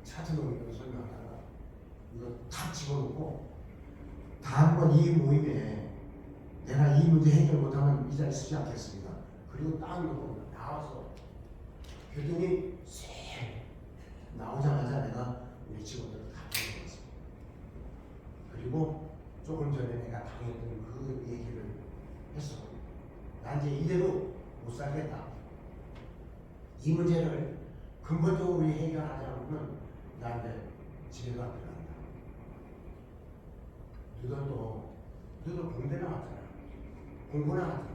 차트로 설명하다가 이거 다 집어넣고 다음번 이 모임에 내가 이 문제 해결 못하면 이 자리 쓰지 않겠습니다. 그리고 딱 놓고 나와서 교동이 쎄 나오자마자 내가 우리 직원들을 다 불러냈습니다. 그리고 조금 전에 내가 당했던 그 얘기를 했어. 난 이제 이대로 못 살겠다. 이 문제를 근본적으로 해결하지 않으면 나한테 집에도 안 들어간다. 너도 공대 나왔잖아. 공부 나왔잖아.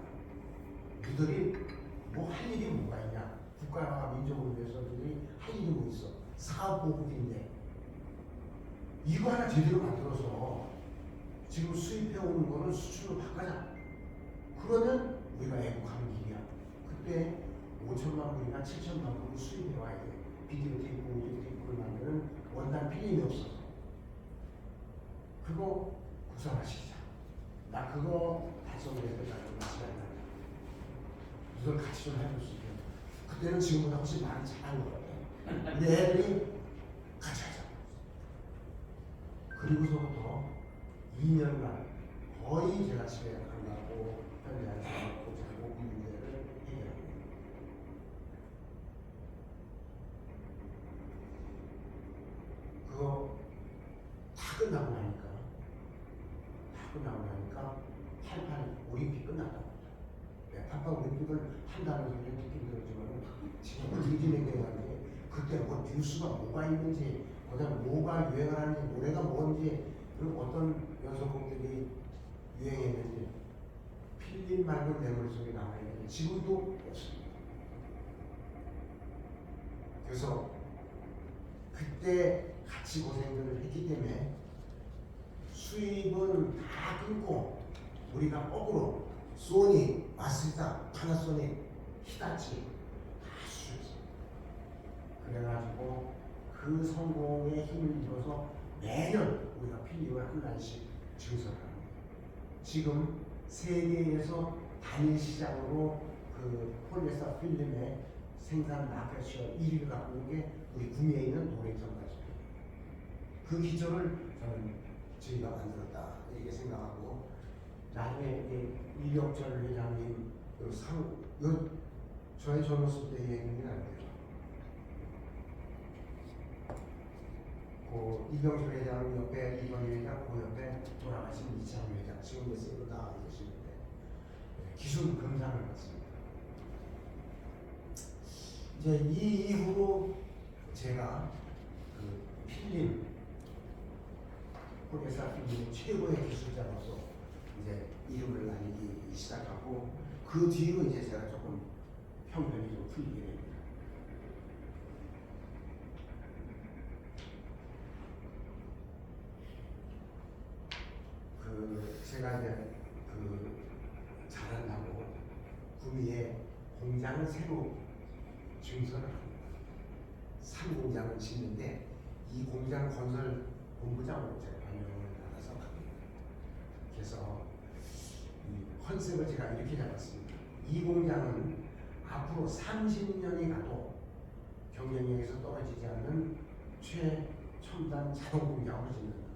너들이 뭐 할 일이 뭐가 있냐? 국가와 민족을 위해서 너들이 할 일이 뭐 있어? 사업보국인데 이거 하나 제대로 만들어서 지금 수입해오는 거는 수출로 바꿔자. 그러면 우리가 애국하는 길이야. 그때 5천만 불이나 7천만 불을 수입해와야 돼. 비디오 테이프, 오디오 테이프를 만드는 원단 필름이 없어서. 그거 국산화시키자. 나 그거 달성될 때까지 시간이 난다. 이걸 같이 좀 해볼 수 있게. 그때는 지금보다 훨씬 많이 잘한 것 같아. 우리 애들이 같이 하자. 그리고서부터 2년간 거의 제가 집에 안 가고 편리한 사업고 자고 이 문제를 해결합니다. 그거 다 끝나고 나니까 88 올림픽 끝났다고. 88 올림픽을 한다는 소리는 듣긴 들었지만 지금 뒤집어내게 그때 뭐 뉴스가 뭐가 있는지 그다음 뭐가 유행을 하는지 노래가 뭔지 그리고 어떤 연속곡들이 유행했는지 필름 말고 내 머릿속에 남아있는데 지금도 없습니다. 그래서 그때 같이 고생들을 했기 때문에 수입은 다 끊고 우리가 거꾸로 소니, 마스다, 파나소닉, 히타치 다 수출했어요. 그래가지고 그 성공에 힘을 입어서 매년 우리가 필름을 한 단씩 증설을 합니다. 지금 세계에서 단일 시장으로 그 폴리에스터 필름의 생산 마켓시어 1위를 갖고 있는 게 우리 구미에 있는 도레이청가십니다. 그 기조를 저는 저희가 만들었다 이렇게 생각하고 나중에 이병철 회장님 저의 젊었을 때 얘기는 안 돼요. 그 이병철 회장 옆에 이건희 회장, 그 옆에 돌아가신 이창훈 회장, 지금 몇세로 나와 계시는데 기술 금상을 받습니다. 이제 이 이후로 제가 그 필름 폴리에스터 필름 최고의 기술자로서 이제 이름을 날리기 시작하고 그 뒤로 이제 제가 조금 형편이 좀 풀리게 됩니다. 제가 이제 잘한다고 구미에 공장을 새로 증설을 합니다. 3공장을 짓는데 이 공장 건설 본부장으로 제가 발령을 받아서 갑니다. 그래서 컨셉을 제가 이렇게 잡았습니다. 이 공장은 앞으로 30년이 가도 경쟁력에서 떨어지지 않는 최첨단 자동 공장을 짓는다.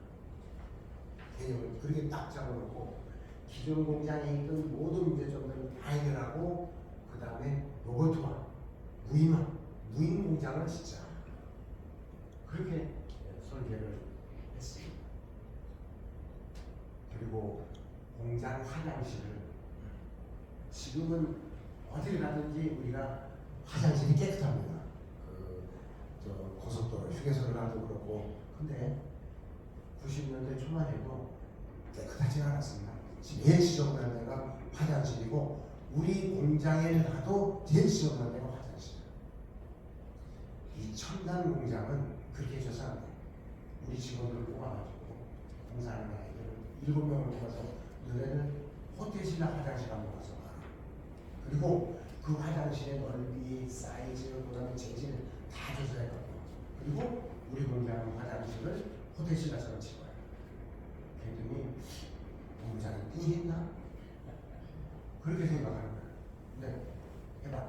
개념을 그렇게 딱 잡아놓고 기존 공장에 있던 모든 문제점들을 다 해결하고 그 다음에 로봇화, 무인 공장을 짓자. 그렇게 설계를 했습니다. 그리고 공장 화장실을 지금은 어딜 가든지 우리가 화장실이 깨끗합니다. 고속도로 휴게소를 가도 그렇고 근데 90년대 초만 해도 깨끗하지 않았습니다. 제일 지저분한 데가 화장실이고 우리 공장에 가도 제일 지저분한 데가 화장실이에요. 이 첨단 공장은 그렇게 해줘서 안 돼요. 우리 직원들 뽑아가지고 공사하는 아이들 7명을 뽑아서 너네는 호텔이나 화장실 한번 가서 봐라. 그리고 그 화장실의 넓이, 사이즈, 그다음에 재질 다 조사해갖고 그리고 우리 공장 화장실을 호텔실처럼 찍어요. 그랬더니 공장이 띵했나? 그렇게 생각하는 거예요. 근데 해봐.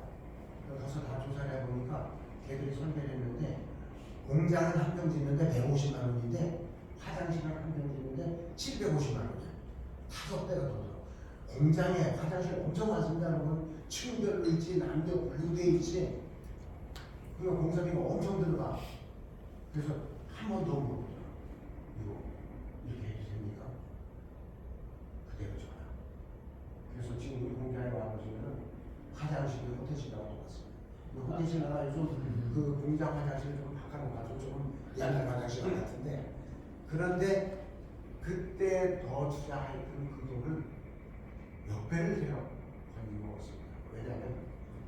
가서 다 조사를 해보니까 걔들이 설계를 했는데 공장은 한 병 짓는데 150만 원인데 화장실은 한 병 짓는데 750만 원이야. 5배가 더 들어. 공장에 화장실 엄청 많습니다. 여러분 층별로 있지, 남녀 분류돼 있지. 그러니까 공사비가 엄청 들어가. 그래서 한 번 더 물어보죠. 이거 이렇게 해도 됩니까? 그대로 줘라. 그래서 지금 우리 공장에 와보시면은 화장실이 호텔실하고 똑같습니다. 호텔실 하나 요즘 그 공장 화장실 좀 바꿔놓아가지고 좀 옛날 화장실 같은데, 그런데 그때 더 투자했던 그 돈을 몇 배를 제가 많이 먹었습니다. 왜냐하면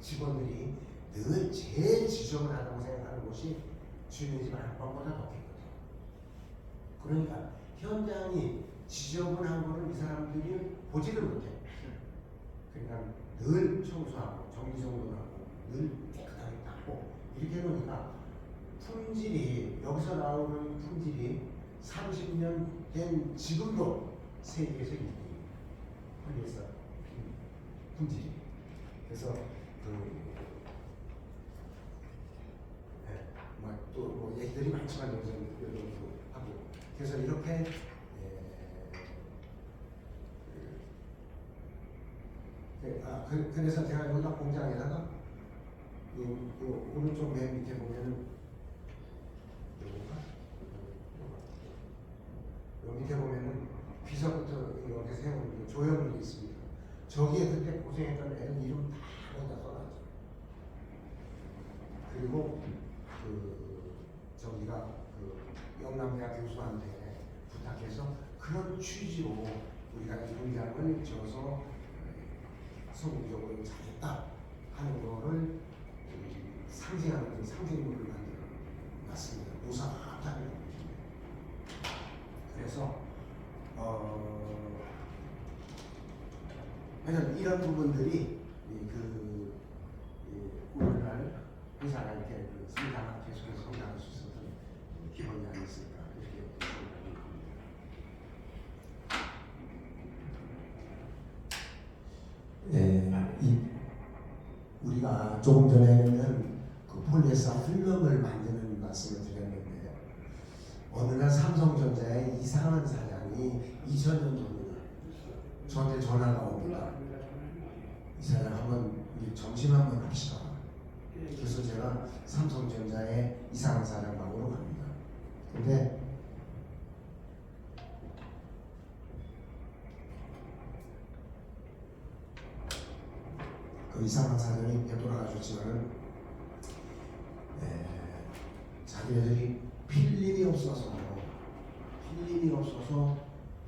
직원들이 늘 제일 지저분하다고 생각하는 곳이 주인의 집 안방보다 더 크거든. 그러니까 현장이 지저분한 거를 이 사람들이 보지를 못해. 그러니까 늘 청소하고 정리정돈하고 늘 깨끗하게 닦고 이렇게 해놓으니까 품질이, 여기서 나오는 품질이 30년 된 지금도 세계에서 1등이에요. 홀리에서 품질이. 그래서 또 얘기들이 많지만 여기서 하고, 그래서 이렇게 그래서 제가 여기다 공장에다가 오른쪽 맨 밑에 보면은 여기 밑에 보면은 비서부터 이렇게 세운 조형물이 있습니다. 저기에 그때 고생했던 애들 이름 다 거기다 써놨죠. 그리고 저기가 영남대학 교수한테 부탁해서 그런 취지로 우리가 이 공장을 지어서 성공적으로 잘했다 하는 거를 상징하는 상징물을 만들어 놨습니다. 무사합답이라고 보시면. 그래서 이런 부분들이 오늘날 회사가 이렇게 계속해서 성장할 수 있었던 기본이 아니었을까 이렇게 생각합니다. 우리가 조금 전에는 그 폴리에스터 필름을 만드는 말씀을 드렸는데, 어느 날 삼성전자의 이상한 사장이 2000년도입니다. 저한테 전화가 옵니다. 이 사장 한번 우리 점심 한번 합시다. 그래서 제가 삼성전자의 이상한 사장방으로 갑니다. 근데 그 이상한 사장이 돌아가셨지만은 자기네들이 필름이 없어서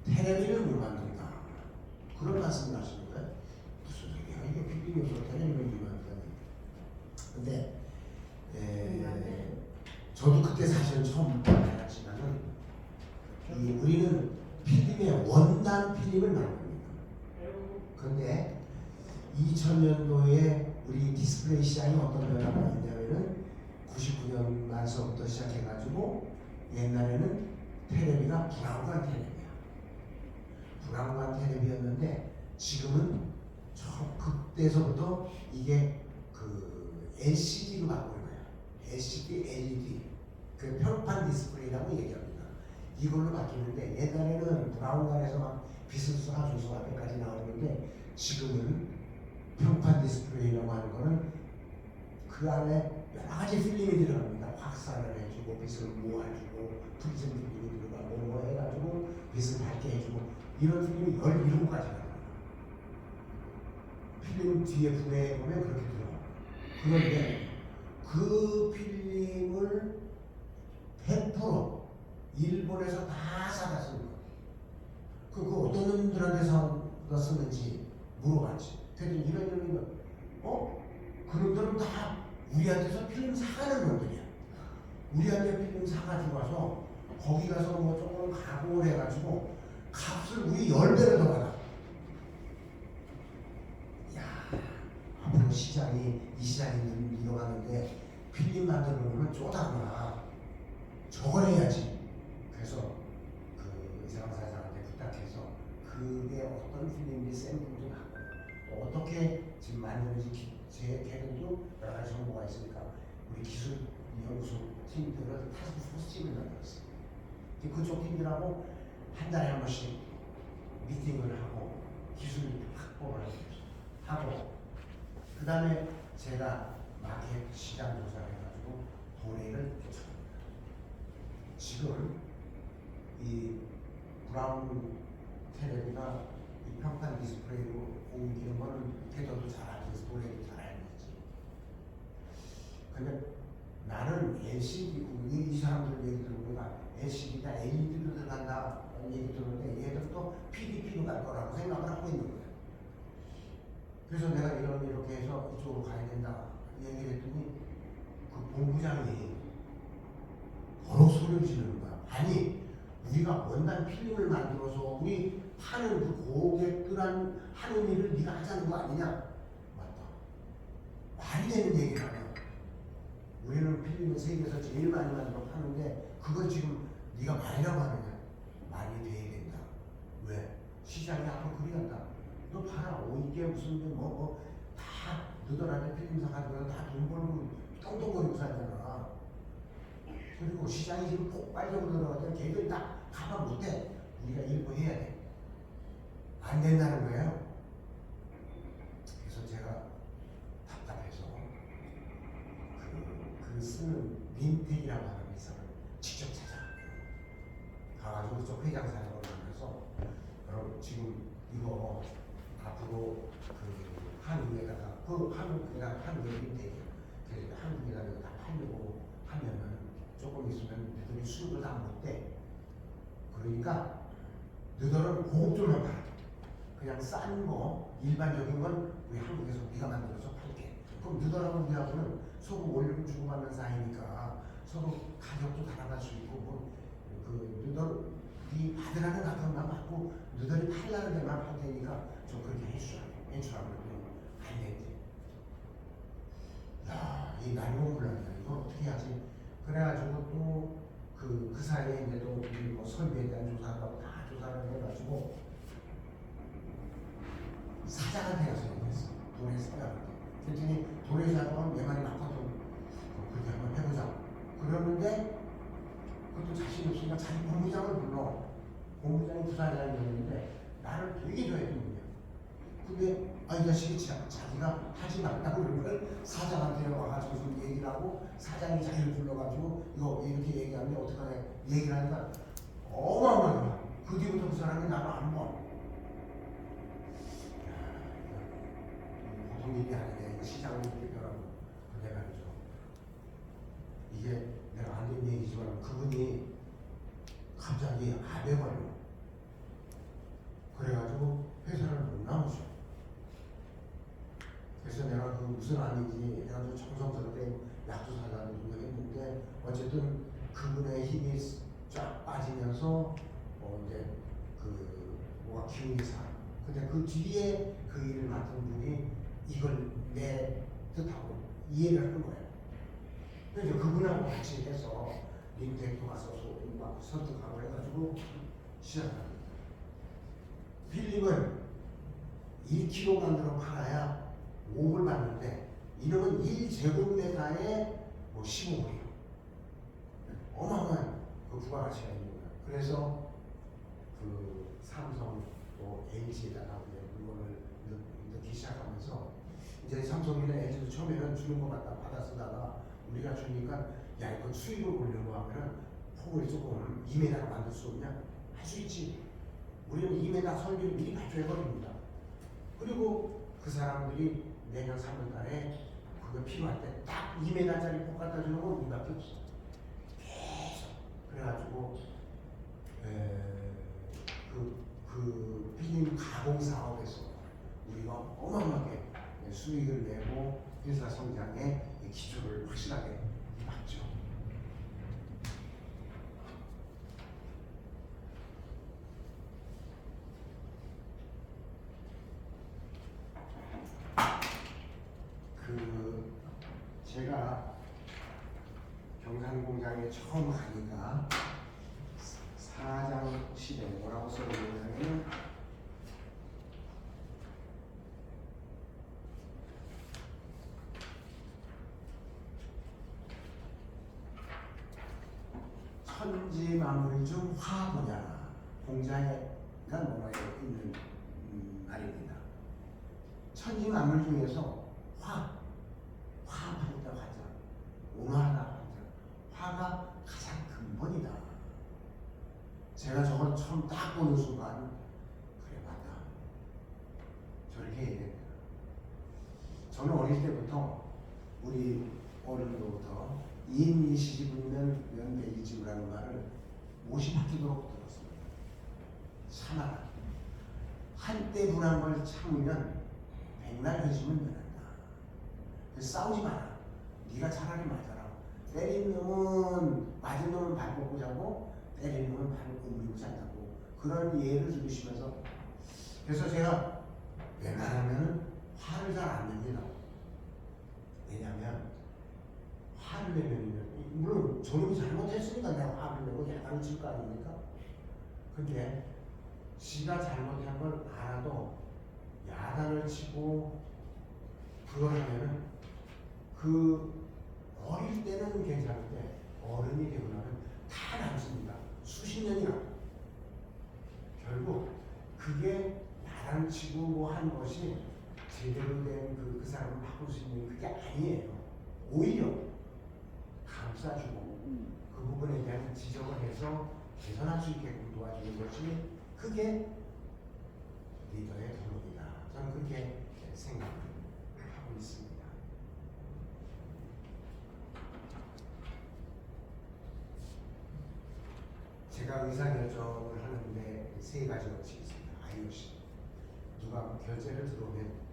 테레비를 못 만든다, 그런 말씀을 하시는 거예요. 무슨 소리야, 이게 필름이 없어서 테레비를 못 만든다니. 근데 저도 그때 사실 처음 알았지만은 우리는 필름의 원단 필름을 만듭니다. 근데 2000년도에 우리 디스플레이 시장이 어떤 변화가 있냐면은 99년 말서부터 시작해가지고 옛날에는 테레비가 브라운관 테레비야. 브라운관 테레비였는데 지금은 그때서부터 이게 LCD로 바꾸는 거야. LCD, LED. 그 평판 디스플레이라고 얘기합니다. 이걸로 바뀌는데 옛날에는 브라운관에서 막 빛을 쏴줘서 앞에까지 나오는데 지금은 평판 디스플레이라고 하는 거는 그 안에 여러 가지 필름이 들어갑니다. 확산을 해주고 빛을 모아주고 프리즘 필름이 들어가고 뭐 해가지고 빛을 밝게 해주고 이런 필름이 17가지가 나와요. 필름 뒤에 분해해 보면 그렇게 들어가요. 그런데 그 필름을 100% 일본에서 다 사다 쓴 거예요. 그 어떤 놈들한테 사다 쓰는지 물어봤지. 그랬더니 이런 그놈들은 다 우리한테서 필름 사가는 놈들이야. 우리한테 필름 사가지고 와서 거기 가서 뭐 조금 가공을 해가지고 값을 우리 10배를 더 받아. 앞으로 이 시장이 이동하는데 필름 만드는 거는 쪼다구나. 저걸 해야지. 그래서 이상한 사장한테 부탁해서 그게 어떤 필름인지 샘플도 갖고 또 어떻게 지금 만드는지 제 개념도 여러 가지 정보가 있으니까 우리 기술 연구소 팀들을 타스크포스 팀을 만들었어요. 그쪽 팀들하고 한 달에 한 번씩 미팅을 하고 기술 그 다음에 제가 마켓 시장 조사를 해가지고 도래를 쫓아갑니다. 지금 이 브라운 텔레비가 이 평판 디스플레이로 옮기는 거는 태도도 잘 알고 도래도 잘 알고 있지. 근데 나는 LCD, 이 사람들 얘기 들어보니까 LCD가 LED로 들어간다 얘기 들었는데 얘들도 PDP로 갈 거라고 생각을 하고 있는 거야. 그래서 내가 이렇게 해서 이쪽으로 가야 된다 얘기를 했더니 그 본부장이 더러 소리를 지르는 거야. 아니 우리가 원단 필름을 만들어서 우리 파는 그 고객들한 하는 일을 네가 하자는 거 아니냐? 맞다. 말이 되는 얘기를 하냐? 우리는 필름을 세계에서 제일 많이 만들어 파는데 그걸 지금 네가 말이라고 하느냐? 말이 돼야 된다. 왜? 시장이 앞으로 그리 간다. 너 봐라. 오이게 무슨 다 너들한테 필름사 가지고 다 돈 벌고 똥똥거리고 살잖아. 그리고 시장이 지금 폭발적으로 들어가서 걔들 다 가만 못해. 우리가 일부 해야 돼. 안 된다는 거예요. 그래서 제가 답답해서 그 쓰는 민택이라고 하는 회사를 직접 가가지고 저 회장 사장을 만나서 여러분 지금 이거 앞으로 그 한국에다가 한국의 민택이에요. 그래서 한국에다가 다 팔려고 하면은 조금 있으면 너희들이 수입을 다 못돼. 그러니까 너희들은 고급들만 팔아. 그냥 싼 거, 일반적인 건 우리 한국에서 네가 만들어서 팔게. 그럼 너희들하고 우리하고는 서로 원료를 주고받는 사이니까 서로 가격도 달아갈 수 있고 너희들이 받으라는 가격만 받고 너희들이 팔라는 데만 팔 테니까 좀 그렇게 해주라고 그랬더니 안 된대. 야, 이 날고불란다. 이걸 어떻게 하지? 그래가지고 또 그 사이에 이제 또 우리 뭐 설비에 대한 조사하고 다 조사를 해가지고 사장한테 가서 얘기했어. 도래 사장한테. 그랬더니 도래 사장은 내 말이 맞거든. 그렇게 한번 해보자. 그러는데 그것도 자신 없으니까 자기 본부장을 불러. 본부장이 부사장이었는데 나를 되게 좋아했던 분이야. 근데 이 자식이 자기가 하지 말라고 그런 걸 사장한테 와가지고 좀 얘기를 하고 사장이 자기를 불러가지고 이거 이렇게 얘기하면 어떡하냐 얘기를 하니까 어마어마하더라. 그 뒤부터 그 사람이 나를 안 봐. 보통 일이 아니네. 시장을 이렇게 변하고 내가 그죠. 이게 내가 아는 얘기지만 그분이 갑자기 암에 걸려. 그래가지고 회사를 못 나오죠. 그래서 내가 그 무슨 암인지 해가지고 정성스럽게 약도 사달라고 했는데 어쨌든 그분의 힘이 쫙 빠지면서 이제 그 뭐가 기운이 사. 근데 그 뒤에 그 일을 맡은 분이 이걸 내 뜻하고 이해를 하는 거예요. 그래서 그분하고 같이 해서 민택도 가서 막 설득하고 해가지고 시작합니다. 필름은 1kg 만들어 팔아야 5불 받는데 이놈은 1제곱미터에 뭐 15불이요. 어마어마한 그 부가가치가 있는 거야. 그래서 그 삼성 또 LG에다가 물건을 넣기 시작하면서 이제 삼성이나 LG도 처음에는 주는 거 받아 쓰다가 우리가 주니까 야 이거 수익을 올려고 하면은 폭을 조금 2m를 만들 수 없냐? 할 수 있지. 우리는 2m 설비를 미리 가져야 버립니다. 그리고 그 사람들이 내년 3월달에 그거 필요할 때 딱 2m짜리 폭 갖다 주는 건 우리밖에 없어. 계속. 그래가지고 그 필름 가공 사업에서 우리가 어마어마하게 수익을 내고 회사 성장에 기초를 확실하게 맞죠. 제가 경산공장에 처음 가니까 사장실에 뭐라고 써있냐면 천지만물 중 화분야 공장에 논어에 있는 말입니다. 천지만물 중에서 화 한번 처음 딱 보는 순간 그래 맞다 저렇게 해야 된다. 저는 어릴 때부터 우리 어른으로부터 2인 2시집이면 면대이집이라는 말을 50바퀴도록 들었습니다. 참아라. 한때 분한 걸 참으면 백날 해주면 면한다. 그래서 싸우지 마라. 네가 차라리 맞아라. 때린 놈은 맞은 놈은 발 뻗고 자고 때린 놈은 발을 굽리고 잔다고 그런 예를 들으시면서 그래서 제가 웬만하면 화를 잘 안 냅니다. 왜냐하면 화를 내면 물론 저놈이 잘못했으니까 내가 화를 내고 야단을 칠 거 아닙니까? 근데 지가 잘못한 걸 알아도 야단을 치고 그걸 하면은 그 어릴 때는 괜찮은데 어른이 되고 나면 다 남습니다. 수십 년이 남. 결국 그게 야단 치고 뭐 한 것이 제대로 된 그 사람을 바꿀 수 있는 그게 아니에요. 오히려 감싸주고 그 부분에 대한 지적을 해서 개선할 수 있게끔 도와주는 것이 그게 리더의 도움이다. 저는 그렇게 생각을 하고 있습니다. 제가 의사결정을 하는데 세 가지 원칙이 있습니다. IOC. 누가 결제를 들어오면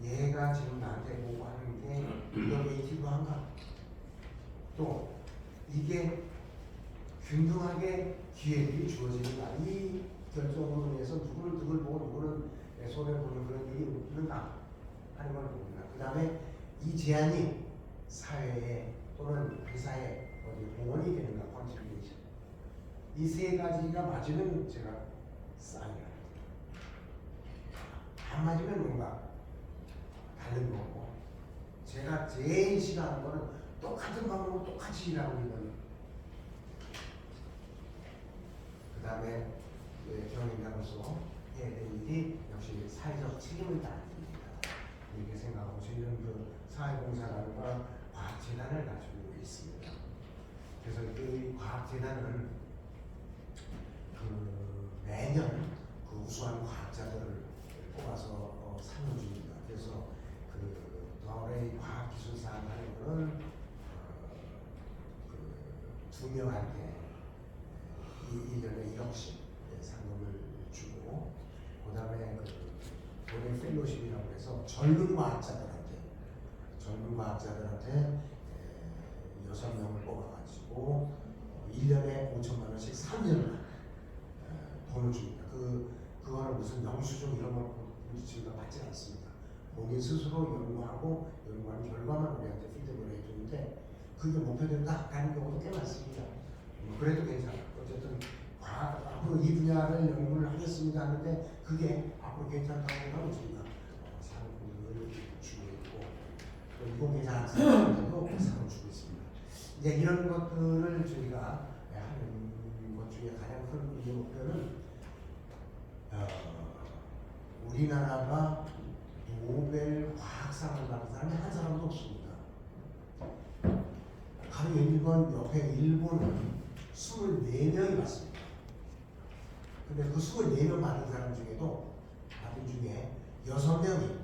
얘가 지금 나한테 보고 하는 게 이노베이티브한가? 또 이게 균등하게 기회들이 주어지는가? 이 결정으로 인해서 누구를 보고 누구는 손해 보는 그런 일이 없는가 하는 걸 봅니다. 그 다음에 이 제안이 사회에 또는 회사에 어디 공헌이 되는가? 컨트리뷰션. 이 세 가지가 맞으면 제가 사인을 합니다. 안 맞으면 뭔가 다른 거고 제가 제일 싫어하는 거는 똑같은 방법으로 똑같이 일하고 있는 그 다음에 경영자로서 해야 될 일이 역시 사회적 책임을 다하는 일이다 이렇게 생각하고 저희는 그 사회봉사단과 과학재단을 가지고 있습니다. 그래서 그 과학재단은 그 매년 그 우수한 과학자들을 뽑아서 상을 줍니다. 그래서 그 더레이 과학기술상 하는 거는 그 2명한테 1년에 1억씩 상금을 주고 그 다음에 그 더레이 펠로십이라고 해서 젊은 과학자들한테 6명을 뽑아가지고 1년에 5천만 원씩 3년간 돈을 줍니다. 그거는 무슨 영수증 이런 걸 우리가 받지 않습니다. 본인 스스로 연구하고 연구한 결과만 우리한테 피드백을 해주는데 그게 목표대로 다 가는 경우도 꽤 많습니다. 그래도 괜찮아요. 어쨌든 앞으로 이 분야를 연구를 하겠습니다 하는데 그게 앞으로 괜찮다고 하면 저희가 상품을 주고 있고 또 이건 괜찮았는데도 상을 주고 있습니다. 이제 이런 것들을 저희가 하는 것 중에 가장 큰 우리의 목표는 우리나라가 노벨 과학상을 받은 사람이 한 사람도 없습니다. 가령 일본 옆에 일본은 24명이 받습니다. 근데 그 24명 받은 사람 중에도 받은 중에 6명이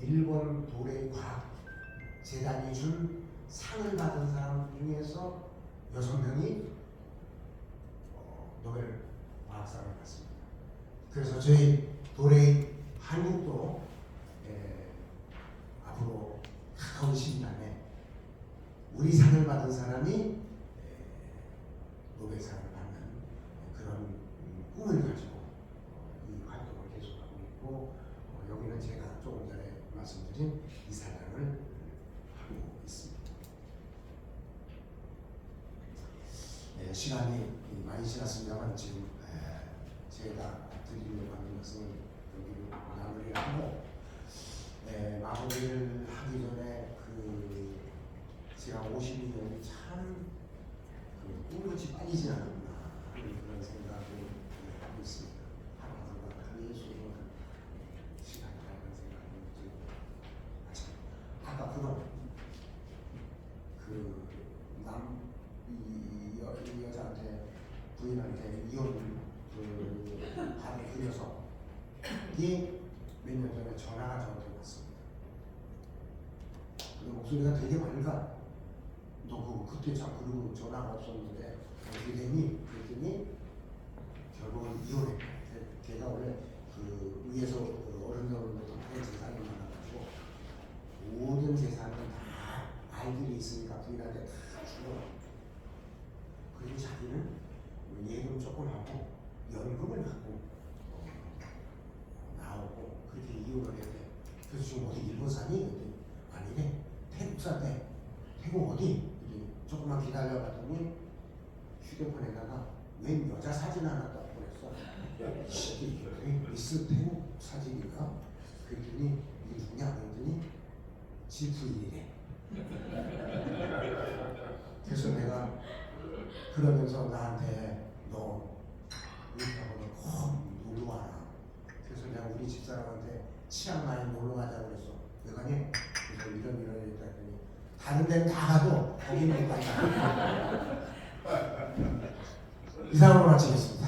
일본 도레이 과학 재단이 준 상을 받은 사람 중에서 6명이 노벨 과학상을 받습니다. 그래서 저희 도레이 한국도 앞으로 가까운 시일 안에 우리 상을 받은 사람이 노벨상을 받는 그런 꿈을 가지고 이 활동을 계속하고 있고 여기는 제가 조금 전에 말씀드린 이 사장을 하고 있습니다. 시간이 많이 지났습니다만 지금 제가 드리려고 하는 것은 여기로 마무리를 하고 마무리를 하기 전에 그 제가 52년이 참 꿈같이 빨리 지나는구나 하는 그런 생각을 하고 있습니다. 하루하루가 계속 시간이라는 생각을 들고 아까 이 여자한테 부인한테 이혼을 보냈습니다. 근데 목소리가 되게 맑아. 너 그때 참 그러고 전화가 없었는데 어떻게 되니? 그랬더니 결국은 이혼했다. 걔가 원래 그 위에서 그 어른들로부터 많은 재산이 많아가지고 모든 재산은 다 아이들이 있으니까 부인한테 다 주고, 그리고 자기는 예금 조금 하고 연금을 갖고 나오고 그렇게 이혼을 했대. 그래서 지금 어디 일본 사니? 그랬더니 아니래, 태국 산대. 태국 어디? 그랬더니 조금만 기다려봤더니 휴대폰에다가 웬 여자 사진 하나 딱 보냈어. 미스 태국 사진인가? 그랬더니 이게 누구냐? 그랬더니 지 부인이래. 그래서 내가 그러면서 나한테 너 이렇게 하고는 꼭 놀러 와라. 그래서 내가 우리 집사람한테 치앙마이 놀러 가자고 그랬어. 왜 가니? 그래서 이런 일을 했더니 다른 데는 다 가도 거기는 못 간다. 이상으로 마치겠습니다.